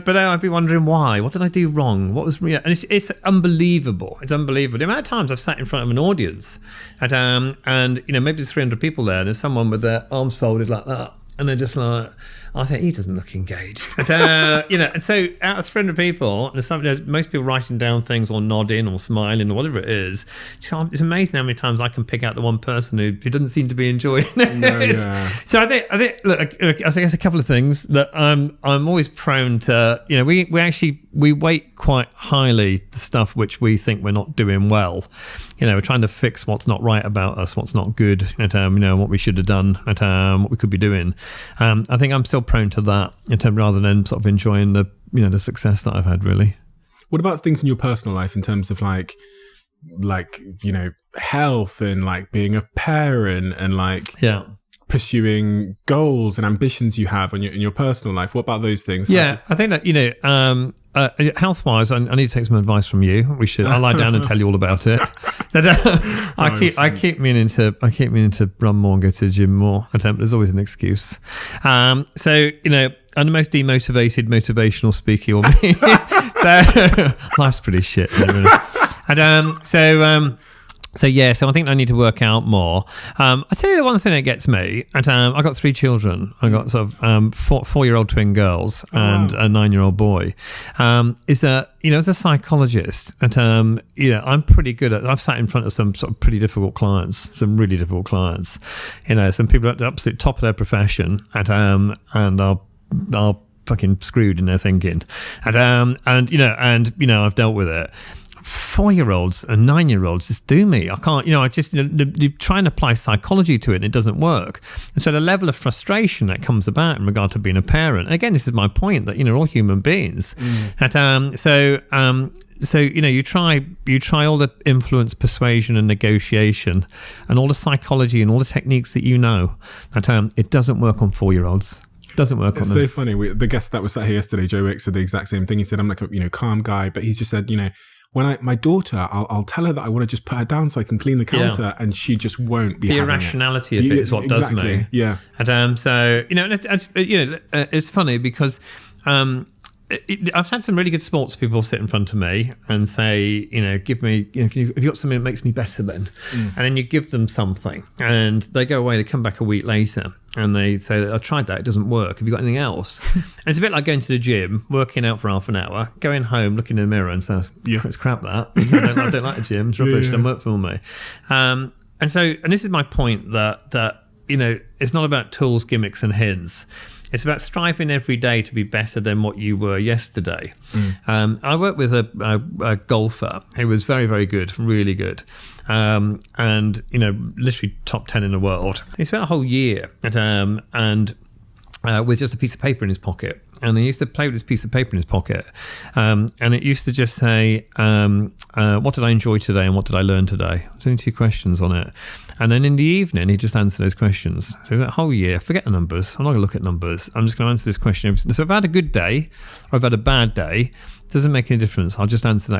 But I'd be wondering why. What did I do wrong? What was real? And it's unbelievable. It's unbelievable. The amount of times I've sat in front of an audience and maybe there's 300 people there and there's someone with their arms folded like that. And they're just like, I think he doesn't look engaged. And so out of 300 people, there's most people writing down things or nodding or smiling or whatever it is. It's amazing how many times I can pick out the one person who doesn't seem to be enjoying it. No, yeah. So I think, look, I guess a couple of things that I'm always prone to, we weight quite highly the stuff which we think we're not doing well. We're trying to fix what's not right about us, what's not good, what we should have done, what we could be doing. I think I'm still prone to that rather than sort of enjoying the success that I've had, really. What about things in your personal life in terms of like health and like being a parent and like pursuing goals and ambitions you have in your personal life? What about those things? I think that health-wise, I need to take some advice from you. I'll lie down and tell you all about it. I keep meaning to run more and go to the gym more. There's always an excuse. I'm the most demotivated motivational speaker you'll meet. So life's pretty shit. So I think I need to work out more. I tell you the one thing that gets me, I got 3 children. I got sort of 4-year-old twin girls and a 9-year-old boy. Is that, as a psychologist, and I'm pretty good at, I've sat in front of some sort of pretty difficult clients, some really difficult clients. Some people at the absolute top of their profession, and are fucking screwed in their thinking. And I've dealt with it. 4-year-olds and 9-year-olds just do me. I can't, you try and apply psychology to it and it doesn't work. And so the level of frustration that comes about in regard to being a parent, and again, this is my point that, all human beings. So you try all the influence, persuasion and negotiation and all the psychology and all the techniques that it doesn't work on 4-year-olds. Doesn't work on them. It's so funny. The guest that was sat here yesterday, Joe Wicks, said the exact same thing. He said, I'm like a calm guy, but he's just said, when my daughter, I'll tell her that I want to just put her down so I can clean the counter, and she just won't be. The irrationality of it is what does me. Yeah. And it's funny because I've had some really good sports people sit in front of me and say, give me, have you got something that makes me better then? And then you give them something and they go away, they come back a week later and they say, I tried that, it doesn't work. Have you got anything else? And it's a bit like going to the gym, working out for half an hour, going home, looking in the mirror and saying, it's crap that. I don't like the gym, it's rubbish, it doesn't work for me. And this is my point that it's not about tools, gimmicks and hints. It's about striving every day to be better than what you were yesterday. I worked with a golfer who was very, very good, really good. And literally top 10 in the world. He spent a whole year with just a piece of paper in his pocket. And he used to play with this piece of paper in his pocket. And it used to just say, what did I enjoy today and what did I learn today? There's only 2 questions on it. And then in the evening, he just answered those questions. So that whole year, forget the numbers. I'm not going to look at numbers. I'm just going to answer this question. So if I had a good day or I've had a bad day, it doesn't make any difference. I'll just answer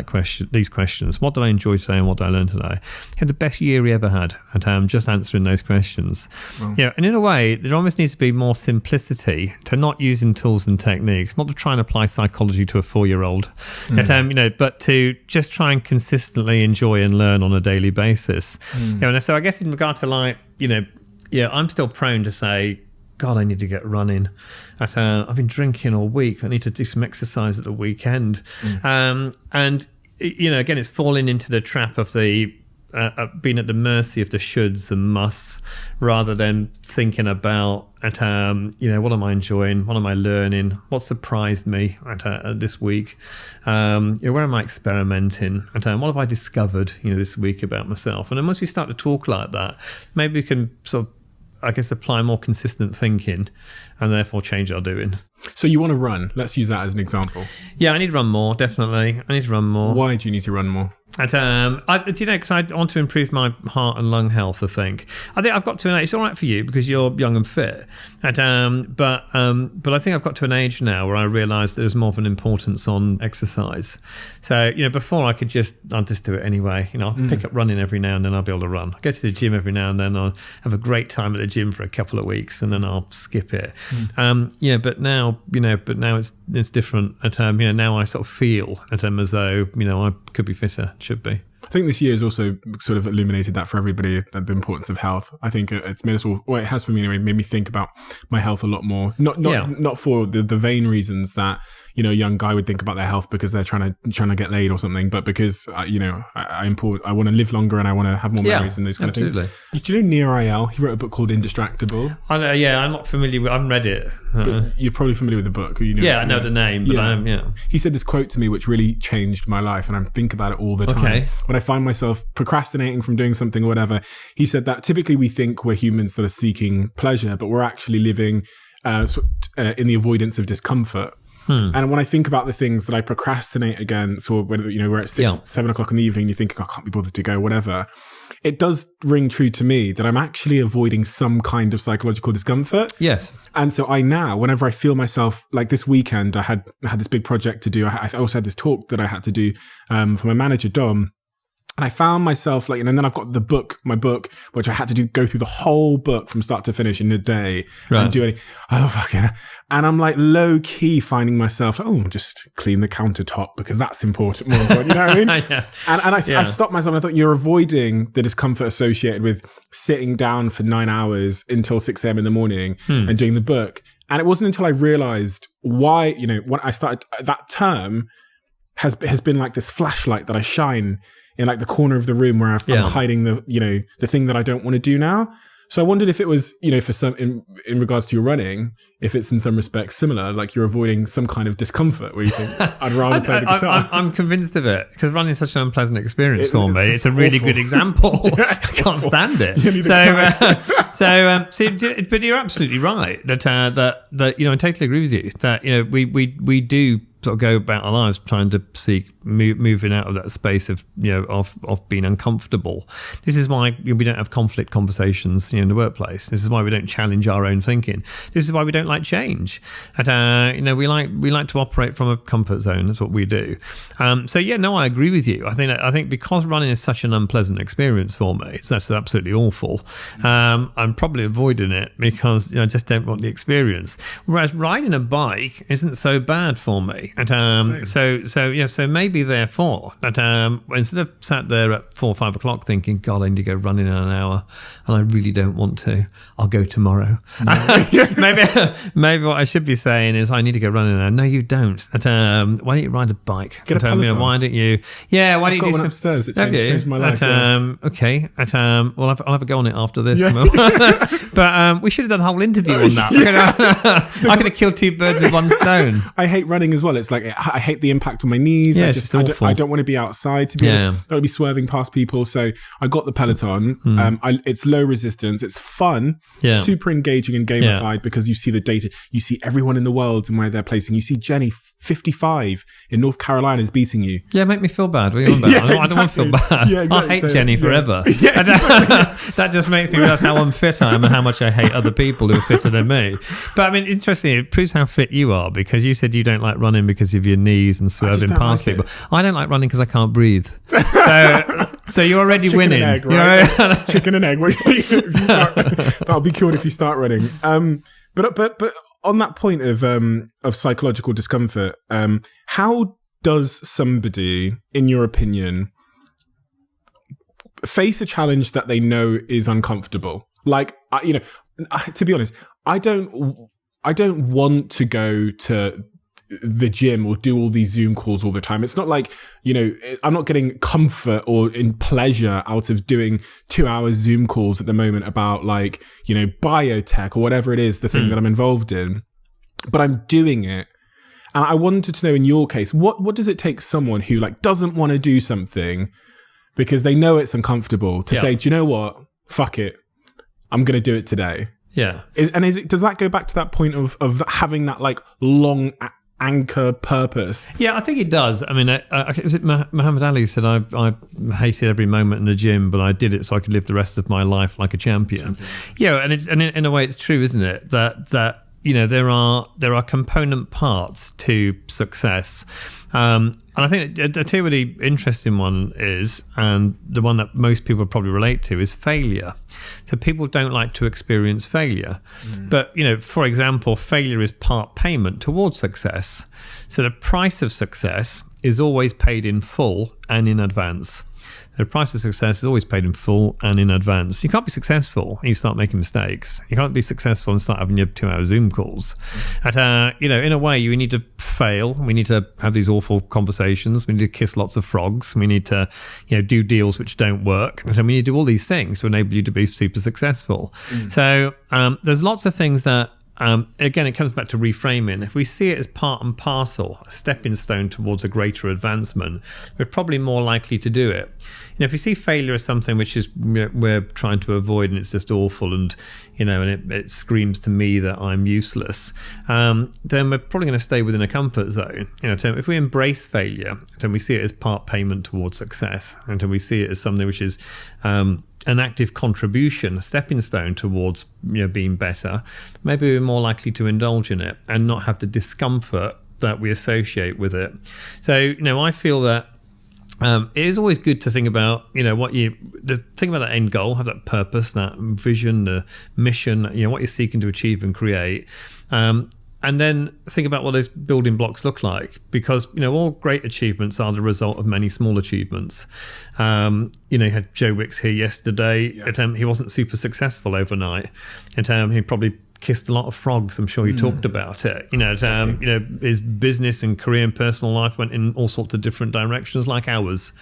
these questions. What did I enjoy today and what did I learn today? He had the best year he ever had at just answering those questions. Wow. And in a way, there almost needs to be more simplicity to not using tools and techniques, not to try and apply psychology to a 4-year-old, but to just try and consistently enjoy and learn on a daily basis. And so I guess in regard to I'm still prone to say, God, I need to get running. I've been drinking all week. I need to do some exercise at the weekend. And again, it's falling into the trap of the being at the mercy of the shoulds and musts, rather than thinking about what am I enjoying, what am I learning, what surprised me this week, where am I experimenting, what have I discovered this week about myself. And then once we start to talk like that, maybe we can sort of, I guess, apply more consistent thinking and therefore change our doing. So you want to run. Let's use that as an example. Yeah, I need to run more, definitely. I need to run more. Why do you need to run more? Because I want to improve my heart and lung health. I think I've got to an age. It's all right for you because you're young and fit, but I think I've got to an age now where I realise there's more of an importance on exercise. So before I'll just do it anyway. I'll pick up running every now and then. I'll be able to run. I go to the gym every now and then. I'll have a great time at the gym for a couple of weeks and then I'll skip it. But now it's different. Now I sort of feel as though I could be fitter. Should be. I think this year has also sort of illuminated that for everybody, the importance of health. I think it's made us all, well, it has for me anyway, made me think about my health a lot more. Not for the vain reasons that, a young guy would think about their health because they're trying to get laid or something, but because, I want to live longer and I want to have more memories and those kind of things. Do you know Nir Eyal? He wrote a book called Indistractable. I'm not familiar with, I haven't read it. But you're probably familiar with the book. I know the name, but He said this quote to me which really changed my life and I think about it all the time. Okay. When I find myself procrastinating from doing something or whatever, he said that typically we think we're humans that are seeking pleasure, but we're actually living in the avoidance of discomfort. And when I think about the things that I procrastinate against, or when we're at 7 o'clock in the evening, you think, I can't be bothered to go, whatever. It does ring true to me that I'm actually avoiding some kind of psychological discomfort. Yes. And so whenever I feel myself, like this weekend, I had this big project to do. I also had this talk that I had to do for my manager, Dom. And I found myself and then I've got my book, which I had to go through the whole book from start to finish in a day and do it. And I'm low key finding myself, just clean the countertop because that's important. More important, you know what I mean? Yeah. And I stopped myself and I thought, you're avoiding the discomfort associated with sitting down for 9 hours until 6 a.m. in the morning and doing the book. And it wasn't until I realized why, when I started, that term has been like this flashlight that I shine in the corner of the room where I'm hiding the thing that I don't want to do now. So I wondered if it was, for some, in regards to your running, if it's in some respects similar, like you're avoiding some kind of discomfort where you think, I'd rather play the guitar. I'm convied of it because running is such an unpleasant experience for me. It's a really good example. I can't stand it. But you're absolutely right that I totally agree with you that, we do sort of go about our lives trying to seek moving out of that space of of being uncomfortable. This is why we don't have conflict conversations in the workplace. This is why we don't challenge our own thinking. This is why we don't like change. And we like to operate from a comfort zone. That's what we do. I agree with you. I think because running is such an unpleasant experience for me, that's absolutely awful. I'm probably avoiding it because I just don't want the experience. Whereas riding a bike isn't so bad for me. And so maybe therefore that instead of sat there at 4 or 5 o'clock thinking, God, I need to go running in an hour and I really don't want to, I'll go tomorrow. Maybe what I should be saying is I need to go running now. No, you don't. Why don't you ride a bike? Get a Peloton. Why don't you? Yeah, why don't you do one upstairs? It changed my life. Okay. Well, I'll have a go on it after this. Yeah. But we should have done a whole interview on that. I could have killed 2 birds with 1 stone. I hate running as well. It's like I hate the impact on my knees. Yeah, I don't want to be outside to be honest. I don't want to be swerving past people. So I got the Peloton. It's low resistance. It's fun. Yeah. Super engaging and gamified because you see the data. You see everyone in the world and where they're placing. You see Jenny, 55 in North Carolina, is beating you. Yeah, make me feel bad. What are you on about? I don't want to feel bad. Yeah, exactly. I hate Jenny forever. Yeah, exactly. That just makes me realize how unfit I am and how much I hate other people who are fitter than me. But I mean, interestingly, it proves how fit you are because you said you don't like running because of your knees and swerving past people. I don't like running because I can't breathe. So you're already winning. Egg, right? Chicken and egg. That'll be cool if you start running. But on that point of psychological discomfort, how does somebody, in your opinion, face a challenge that they know is uncomfortable? Like, to be honest, I don't want to go to the gym or do all these Zoom calls all the time. It's not like, you know, I'm not getting comfort or in pleasure out of doing 2 hours Zoom calls at the moment about like, you know, biotech or whatever it is, the thing that I'm involved in, but I'm doing it. And I wanted to know, in your case, what does it take someone who like doesn't want to do something because they know it's uncomfortable to say, do you know what? Fuck it. I'm going to do it today. Yeah. Does that go back to that point of having that like long anchor purpose? Yeah, I think it does. I mean, was it Muhammad Ali said, I hated every moment in the gym, but I did it so I could live the rest of my life like a champion. Yeah, and in a way it's true, isn't it? That you know, there are component parts to success. And I think a really interesting one is, and the one that most people probably relate to, is failure. So people don't like to experience failure. But, you know, for example, failure is part payment towards success. So the price of success is always paid in full and in advance. The price of success is always paid in full and in advance. You can't be successful and you start making mistakes. You can't be successful and start having your 2 hour Zoom calls. You know, in a way, you need to fail. We need to have these awful conversations. We need to kiss lots of frogs. We need to, you know, do deals which don't work. So we need to do all these things to enable you to be super successful. So there's lots of things that, again, it comes back to reframing. If we see it as part and parcel, a stepping stone towards a greater advancement, we're probably more likely to do it. You know, if we see failure as something which is we're trying to avoid and it's just awful and, you know, and it screams to me that I'm useless, then we're probably going to stay within a comfort zone. You know, if we embrace failure, then we see it as part payment towards success, and then we see it as something which is an active contribution, a stepping stone towards, you know, being better, maybe we're more likely to indulge in it and not have the discomfort that we associate with it. So, you know, I feel that it is always good to think about, you know, think about that end goal, have that purpose, that vision, the mission, you know, what you're seeking to achieve and create. And then think about what those building blocks look like, because, you know, all great achievements are the result of many small achievements. You know, you had Joe Wicks here yesterday. Yeah. He wasn't super successful overnight. He probably kissed a lot of frogs. I'm sure he talked about it. You know, you know, his business and career and personal life went in all sorts of different directions, like ours.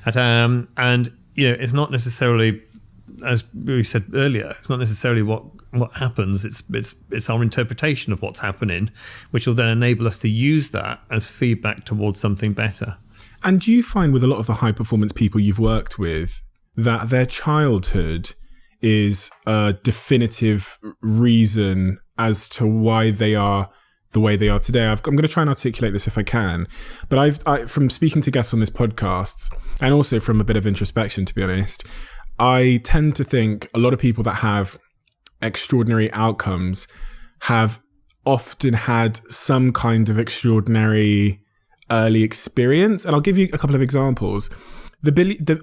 And you know, it's not necessarily, as we said earlier, it's not necessarily what happens. It's our interpretation of what's happening, which will then enable us to use that as feedback towards something better. And do you find with a lot of the high performance people you've worked with that their childhood is a definitive reason as to why they are the way they are today? I'm going to try and articulate this if I can, but I from speaking to guests on this podcast, and also from a bit of introspection, to be honest, I tend to think a lot of people that have extraordinary outcomes have often had some kind of extraordinary early experience. And I'll give you a couple of examples. A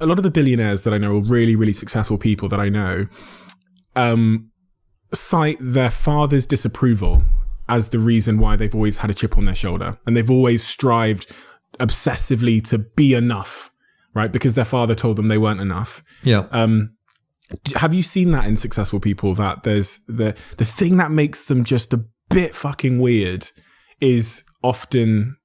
lot of the billionaires that I know, or really, really successful people that I know, cite their father's disapproval as the reason why they've always had a chip on their shoulder. And they've always strived obsessively to be enough, right? Because their father told them they weren't enough. Yeah. Have you seen that in successful people, that there's the thing that makes them just a bit fucking weird is often,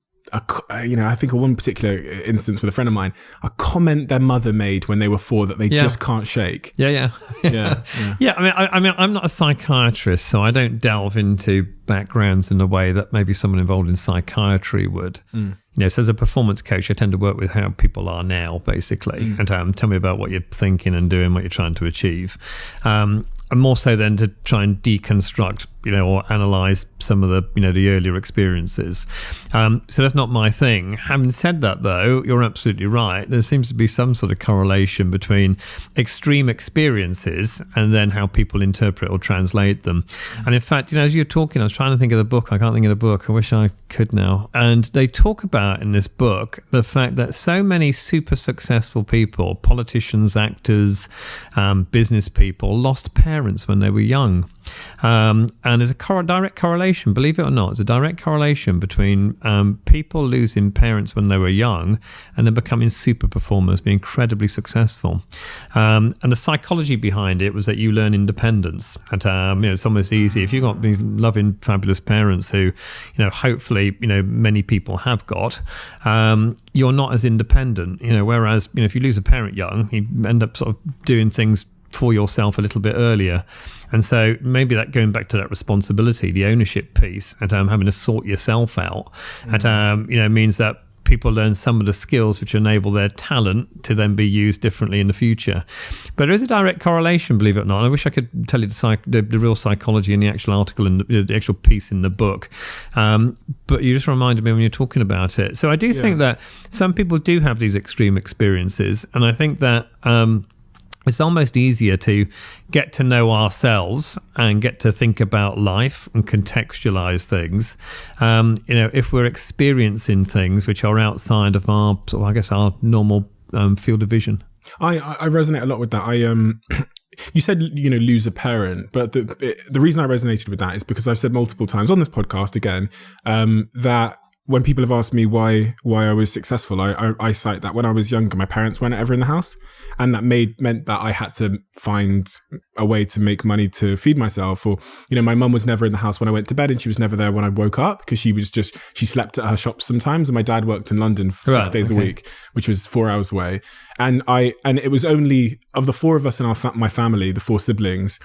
you know, I think of one particular instance with a friend of mine, a comment their mother made when they were 4 that they just can't shake. Yeah. I mean, I'm not a psychiatrist, so I don't delve into backgrounds in the way that maybe someone involved in psychiatry would. You know, so as a performance coach, I tend to work with how people are now, basically, and tell me about what you're thinking and doing, what you're trying to achieve. And more so than to try and deconstruct, you know, or analyze some of the, you know, the earlier experiences. So that's not my thing. Having said that, though, you're absolutely right. There seems to be some sort of correlation between extreme experiences and then how people interpret or translate them. And in fact, you know, as you're talking, I was trying to think of the book. I can't think of the book. I wish I could now. And they talk about in this book the fact that so many super successful people, politicians, actors, business people, lost parents when they were young. And And there's a direct correlation, believe it or not, there's a direct correlation between people losing parents when they were young and then becoming super performers, being incredibly successful. And the psychology behind it was that you learn independence. And it's almost easy. If you've got these loving, fabulous parents who, hopefully, many people have got, you're not as independent, whereas, if you lose a parent young, you end up sort of doing things for yourself a little bit earlier. And so maybe that going back to that responsibility, the ownership piece, and having to sort yourself out, and means that people learn some of the skills which enable their talent to then be used differently in the future. But there is a direct correlation, believe it or not. I wish I could tell you the real psychology in the actual article and the actual piece in the book. But you just reminded me when you're talking about it. So I do think that some people do have these extreme experiences, and I think that it's almost easier to get to know ourselves and get to think about life and contextualize things, if we're experiencing things which are outside of our, our normal field of vision. I resonate a lot with that. You said, lose a parent, but the reason I resonated with that is because I've said multiple times on this podcast again, that when people have asked me why I was successful, I cite that when I was younger, my parents weren't ever in the house. And that meant that I had to find a way to make money to feed myself. Or, my mum was never in the house when I went to bed, and she was never there when I woke up, because she slept at her shop sometimes. And my dad worked in London for 6 days a week, which was 4 hours away. And it was only, of the four of us in my family, the four siblings,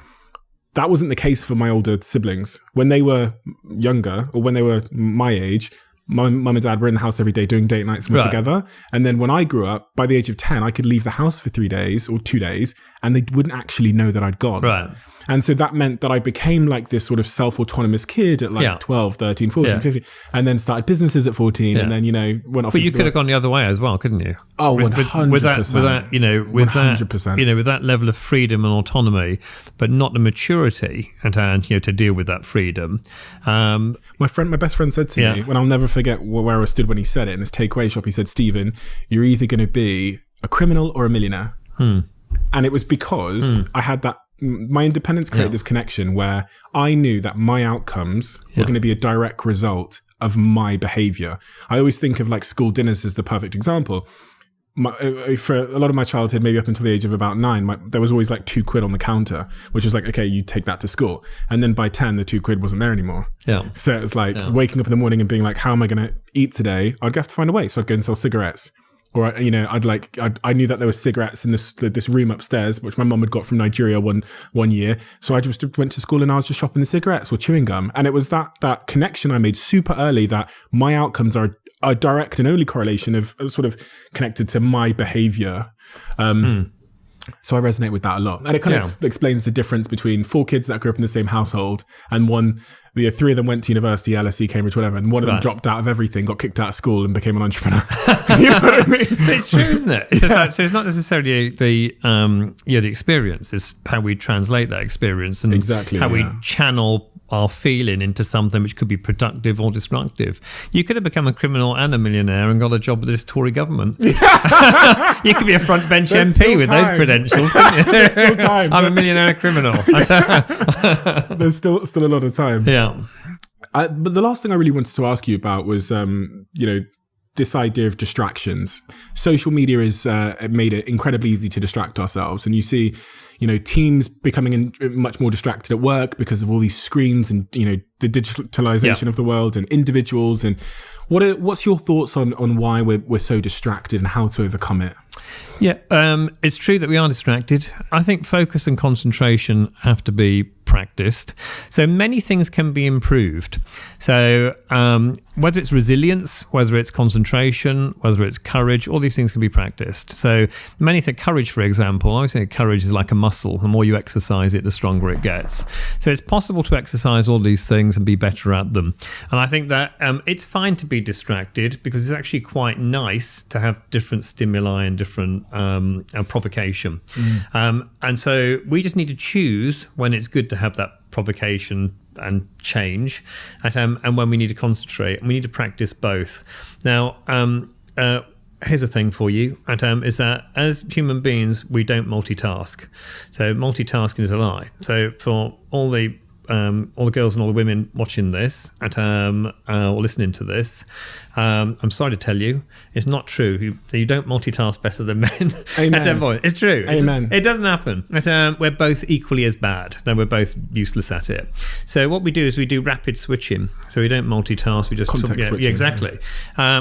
that wasn't the case for my older siblings. When they were younger, or when they were my age, my mum and dad were in the house every day doing date nights together. And then when I grew up, by the age of 10, I could leave the house for 3 days or 2 days, and they wouldn't actually know that I'd gone. Right. And so that meant that I became like this sort of self-autonomous kid at 12, 13, 14, 15, and then started businesses at 14, and then, went off. But you could have gone the other way as well, couldn't you? Oh, 100%. With that, 100%. With that level of freedom and autonomy, but not the maturity and to deal with that freedom. My best friend said to me, when I'll never forget where I stood when he said it in this takeaway shop, he said, "Stephen, you're either going to be a criminal or a millionaire." And it was because I had that. My independence created this connection where I knew that my outcomes were going to be a direct result of my behavior. I always think of like school dinners as the perfect example. For a lot of my childhood, maybe up until the age of about 9, there was always like £2 on the counter, which was like, okay, you take that to school. And then by 10, the £2 wasn't there anymore. Yeah. So it was like waking up in the morning and being like, how am I going to eat today? I'd have to find a way. So I'd go and sell cigarettes. Or, I knew that there were cigarettes in this room upstairs, which my mum had got from Nigeria one year. So I just went to school and I was just shopping the cigarettes or chewing gum. And it was that connection I made super early, that my outcomes are a direct and only correlation of sort of connected to my behavior. So I resonate with that a lot. And it kind of explains the difference between 4 kids that grew up in the same household and 3 of them went to university, LSE, Cambridge, whatever, and one of them dropped out of everything, got kicked out of school and became an entrepreneur. You know what I mean? It's true, isn't it? It's just so it's not necessarily the experience, it's how we translate that experience and how we channel our feeling into something which could be productive or destructive. You could have become a criminal and a millionaire and got a job with this Tory government. You could be a front bench MP with those credentials, couldn't you? There's still time. I'm a millionaire and a criminal. There's still a lot of time. Yeah. But the last thing I really wanted to ask you about was, this idea of distractions. Social media has made it incredibly easy to distract ourselves. And you see, teams becoming much more distracted at work because of all these screens and, the digitalization of the world, and individuals. And what's your thoughts on why we're so distracted and how to overcome it? Yeah, it's true that we are distracted. I think focus and concentration have to be practiced. So many things can be improved. So whether it's resilience, whether it's concentration, whether it's courage, all these things can be practiced. So many think courage, for example, I always think courage is like a muscle. The more you exercise it, the stronger it gets. So it's possible to exercise all these things and be better at them. And I think that it's fine to be distracted, because it's actually quite nice to have different stimuli and different provocation. And so we just need to choose when it's good to have that provocation and change, and when we need to concentrate, and we need to practice both. Now, here's a thing for you, is that as human beings, we don't multitask. So multitasking is a lie. So for all the all the girls and all the women watching this or listening to this, I'm sorry to tell you, it's not true. You don't multitask better than men. Amen. It's true. Amen. It doesn't happen. We're both equally as bad. No, we're both useless at it. So what we do is we do rapid switching. So we don't multitask. We just context switching. Yeah, exactly.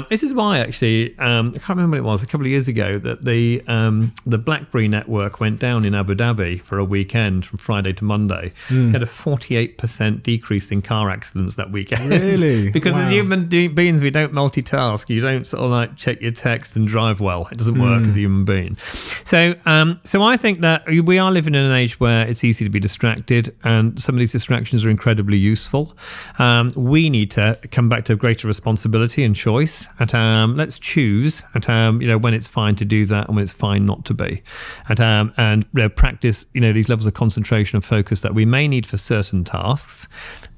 This is why actually I can't remember what it was a couple of years ago that the BlackBerry network went down in Abu Dhabi for a weekend from Friday to Monday. They had a 48% decrease in car accidents that weekend. Really? Because as human beings, we don't multitask. You don't sort of like check your text and drive well. It doesn't work as a human being. So I think that we are living in an age where it's easy to be distracted, and some of these distractions are incredibly useful. We need to come back to greater responsibility and choice. Let's choose when it's fine to do that and when it's fine not to be, and practice these levels of concentration and focus that we may need for certain tasks,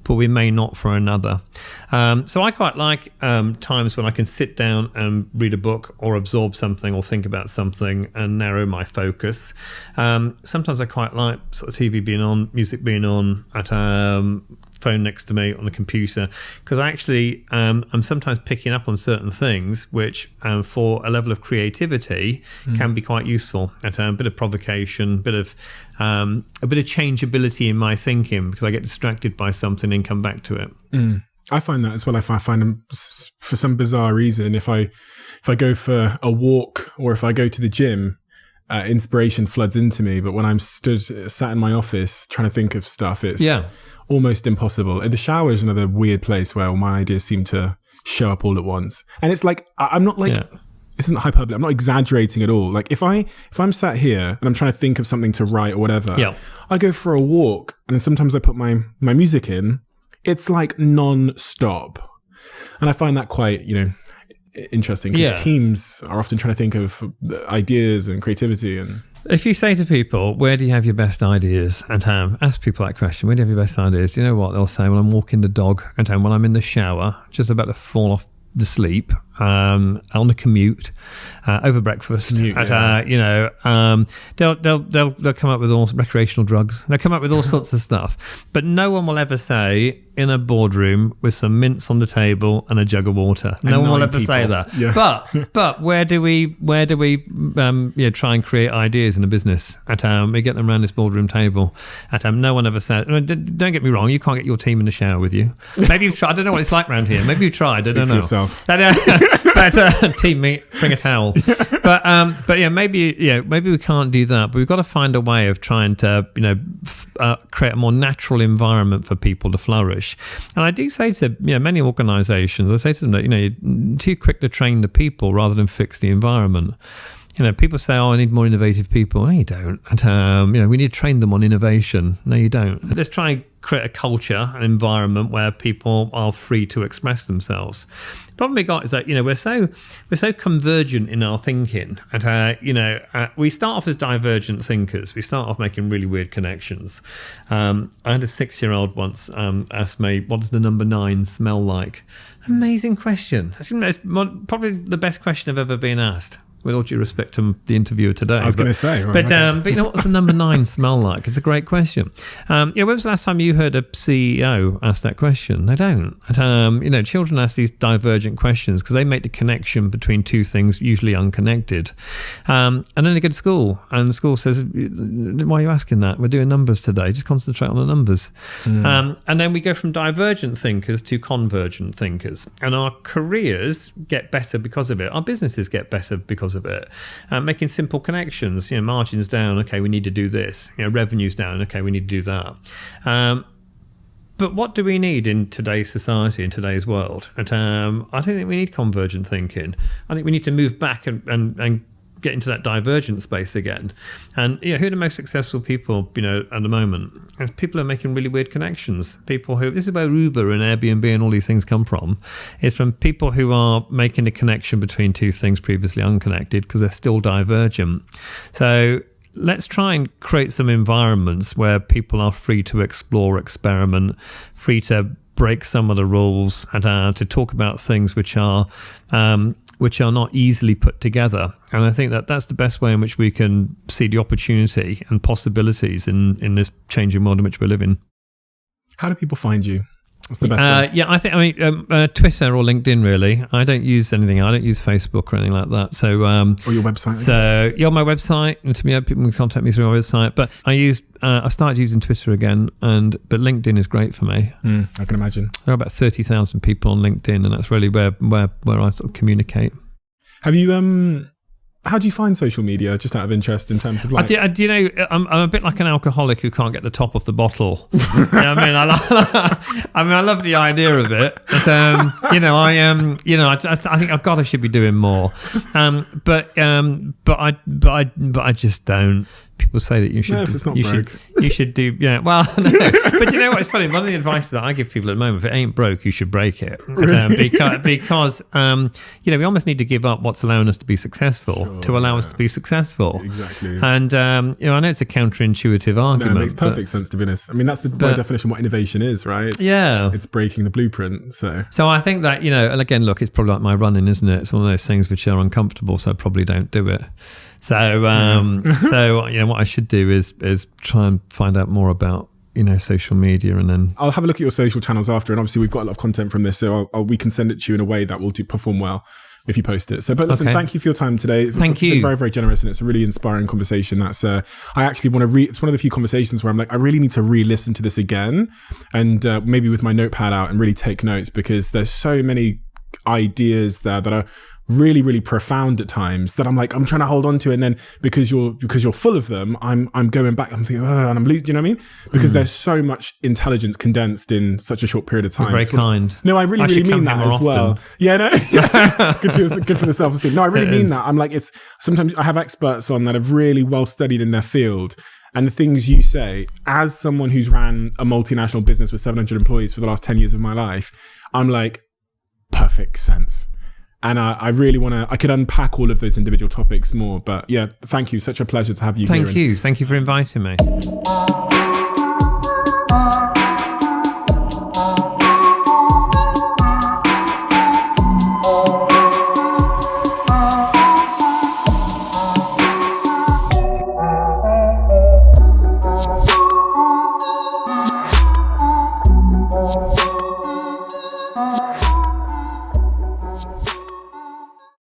but we may not for another. So I quite like times when I can sit down and read a book or absorb something or think about something and narrow my focus. Sometimes I quite like sort of TV being on, music being on, at phone next to me on the computer, because actually I'm sometimes picking up on certain things which for a level of creativity can be quite useful. At a bit of provocation, a bit of changeability in my thinking, because I get distracted by something and come back to it. I find that as well. If I find them for some bizarre reason, if I go for a walk or if I go to the gym, inspiration floods into me. But when I'm sat in my office trying to think of stuff, it's almost impossible. The shower is another weird place where my ideas seem to show up all at once. And it's like, I'm not like, this isn't hyperbole. I'm not exaggerating at all. Like if I'm sat here and I'm trying to think of something to write or whatever, I go for a walk and then sometimes I put my music in. It's like non-stop. And I find that quite, interesting, because teams are often trying to think of ideas and creativity. And if you say to people, where do you have your best ideas? And ask people that question, where do you have your best ideas? Do you know what they'll say? Well, I'm walking the dog, and when I'm in the shower, just about to fall off the sleep, on the commute, over breakfast. They'll come up with all recreational drugs. They'll come up with all sorts of stuff. But no one will ever say, in a boardroom with some mints on the table and a jug of water. No one will ever say that. Yeah. But where do we try and create ideas in a business? We get them around this boardroom table. No one ever says. Don't get me wrong. You can't get your team in the shower with you. Maybe you've tried. I don't know what it's like around here. Maybe you've tried. I don't know. Yourself. But team meet, bring a towel. But maybe we can't do that. But we've got to find a way of trying to create a more natural environment for people to flourish. And I do say to many organisations, I say to them that you're too quick to train the people rather than fix the environment. People say, "Oh, I need more innovative people." No, you don't. And, we need to train them on innovation. No, you don't. Let's try and create a culture, an environment where people are free to express themselves. The problem we got is that we're so convergent in our thinking, and we start off as divergent thinkers. We start off making really weird connections. I had a 6-year-old once ask me, "What does the number 9 smell like?" Amazing question. It's probably the best question I've ever been asked. With all due respect to the interviewer today. I was going to say. Right, but what does the number 9 smell like? It's a great question. When was the last time you heard a CEO ask that question? They don't. Children ask these divergent questions because they make the connection between two things usually unconnected. And then they go to school, and the school says, "Why are you asking that? We're doing numbers today. Just concentrate on the numbers." And then we go from divergent thinkers to convergent thinkers. And our careers get better because of it. Our businesses get better because of it. Making simple connections, margins down, okay, we need to do this. Revenues down, okay, we need to do that. But what do we need in today's society, in today's world? And I don't think we need convergent thinking. I think we need to move back and get into that divergent space again. And who are the most successful people at the moment? And people are making really weird connections. People who, this is where Uber and Airbnb and all these things come from, is from people who are making a connection between two things previously unconnected because they're still divergent. So let's try and create some environments where people are free to explore, experiment, free to break some of the rules, and to talk about things which are not easily put together. And I think that that's the best way in which we can see the opportunity and possibilities in this changing world in which we live in. How do people find you? What's the best way? Yeah, I Twitter or LinkedIn, really. I don't use anything. I don't use Facebook or anything like that. So, or your website. So, my website, and to me, people can contact me through my website. But I started using Twitter again, but LinkedIn is great for me. I can imagine. There are about 30,000 people on LinkedIn, and that's really where I sort of communicate. Have you how do you find social media, just out of interest, in terms of like... I'm a bit like an alcoholic who can't get the top off the bottle. I love the idea of it, but I think I should be doing more, but I just don't. People say that you should. No, if it's not broke. You should do. Yeah, well, no. But you know what? It's funny. One of the advice that I give people at the moment: if it ain't broke, you should break it. Because we almost need to give up what's allowing us to be successful to allow us to be successful. Exactly. And I know it's a counterintuitive argument. No, it makes perfect sense, to be honest. I mean, that's by definition what innovation is, right? It's breaking the blueprint. So I think that, and again, look, it's probably like my running, isn't it? It's one of those things which are uncomfortable, so I probably don't do it. So what I should do is try and find out more about social media, and then I'll have a look at your social channels after. And obviously, we've got a lot of content from this, so we can send it to you in a way that will perform well if you post it. So, but listen, Thank you for your time today. Thank you. You've been very, very generous, and it's a really inspiring conversation. That's I actually want to it's one of the few conversations where I'm like, I really need to re-listen to this again, and maybe with my notepad out and really take notes, because there's so many ideas there that are really, really profound at times that I'm trying to hold on to, and then because you're full of them, I'm going back, I'm thinking, and I'm losing, you know what I mean? Because there's so much intelligence condensed in such a short period of time. You're very kind. No, I really mean that as well. Yeah, no, good for the self-esteem. No, I really mean that. I'm like, it's sometimes I have experts on that have really well studied in their field, and the things you say, as someone who's ran a multinational business with 700 employees for the last 10 years of my life, I'm like, perfect sense. And I really I could unpack all of those individual topics more. But yeah, thank you. Such a pleasure to have you here. Thank you. Thank you for inviting me.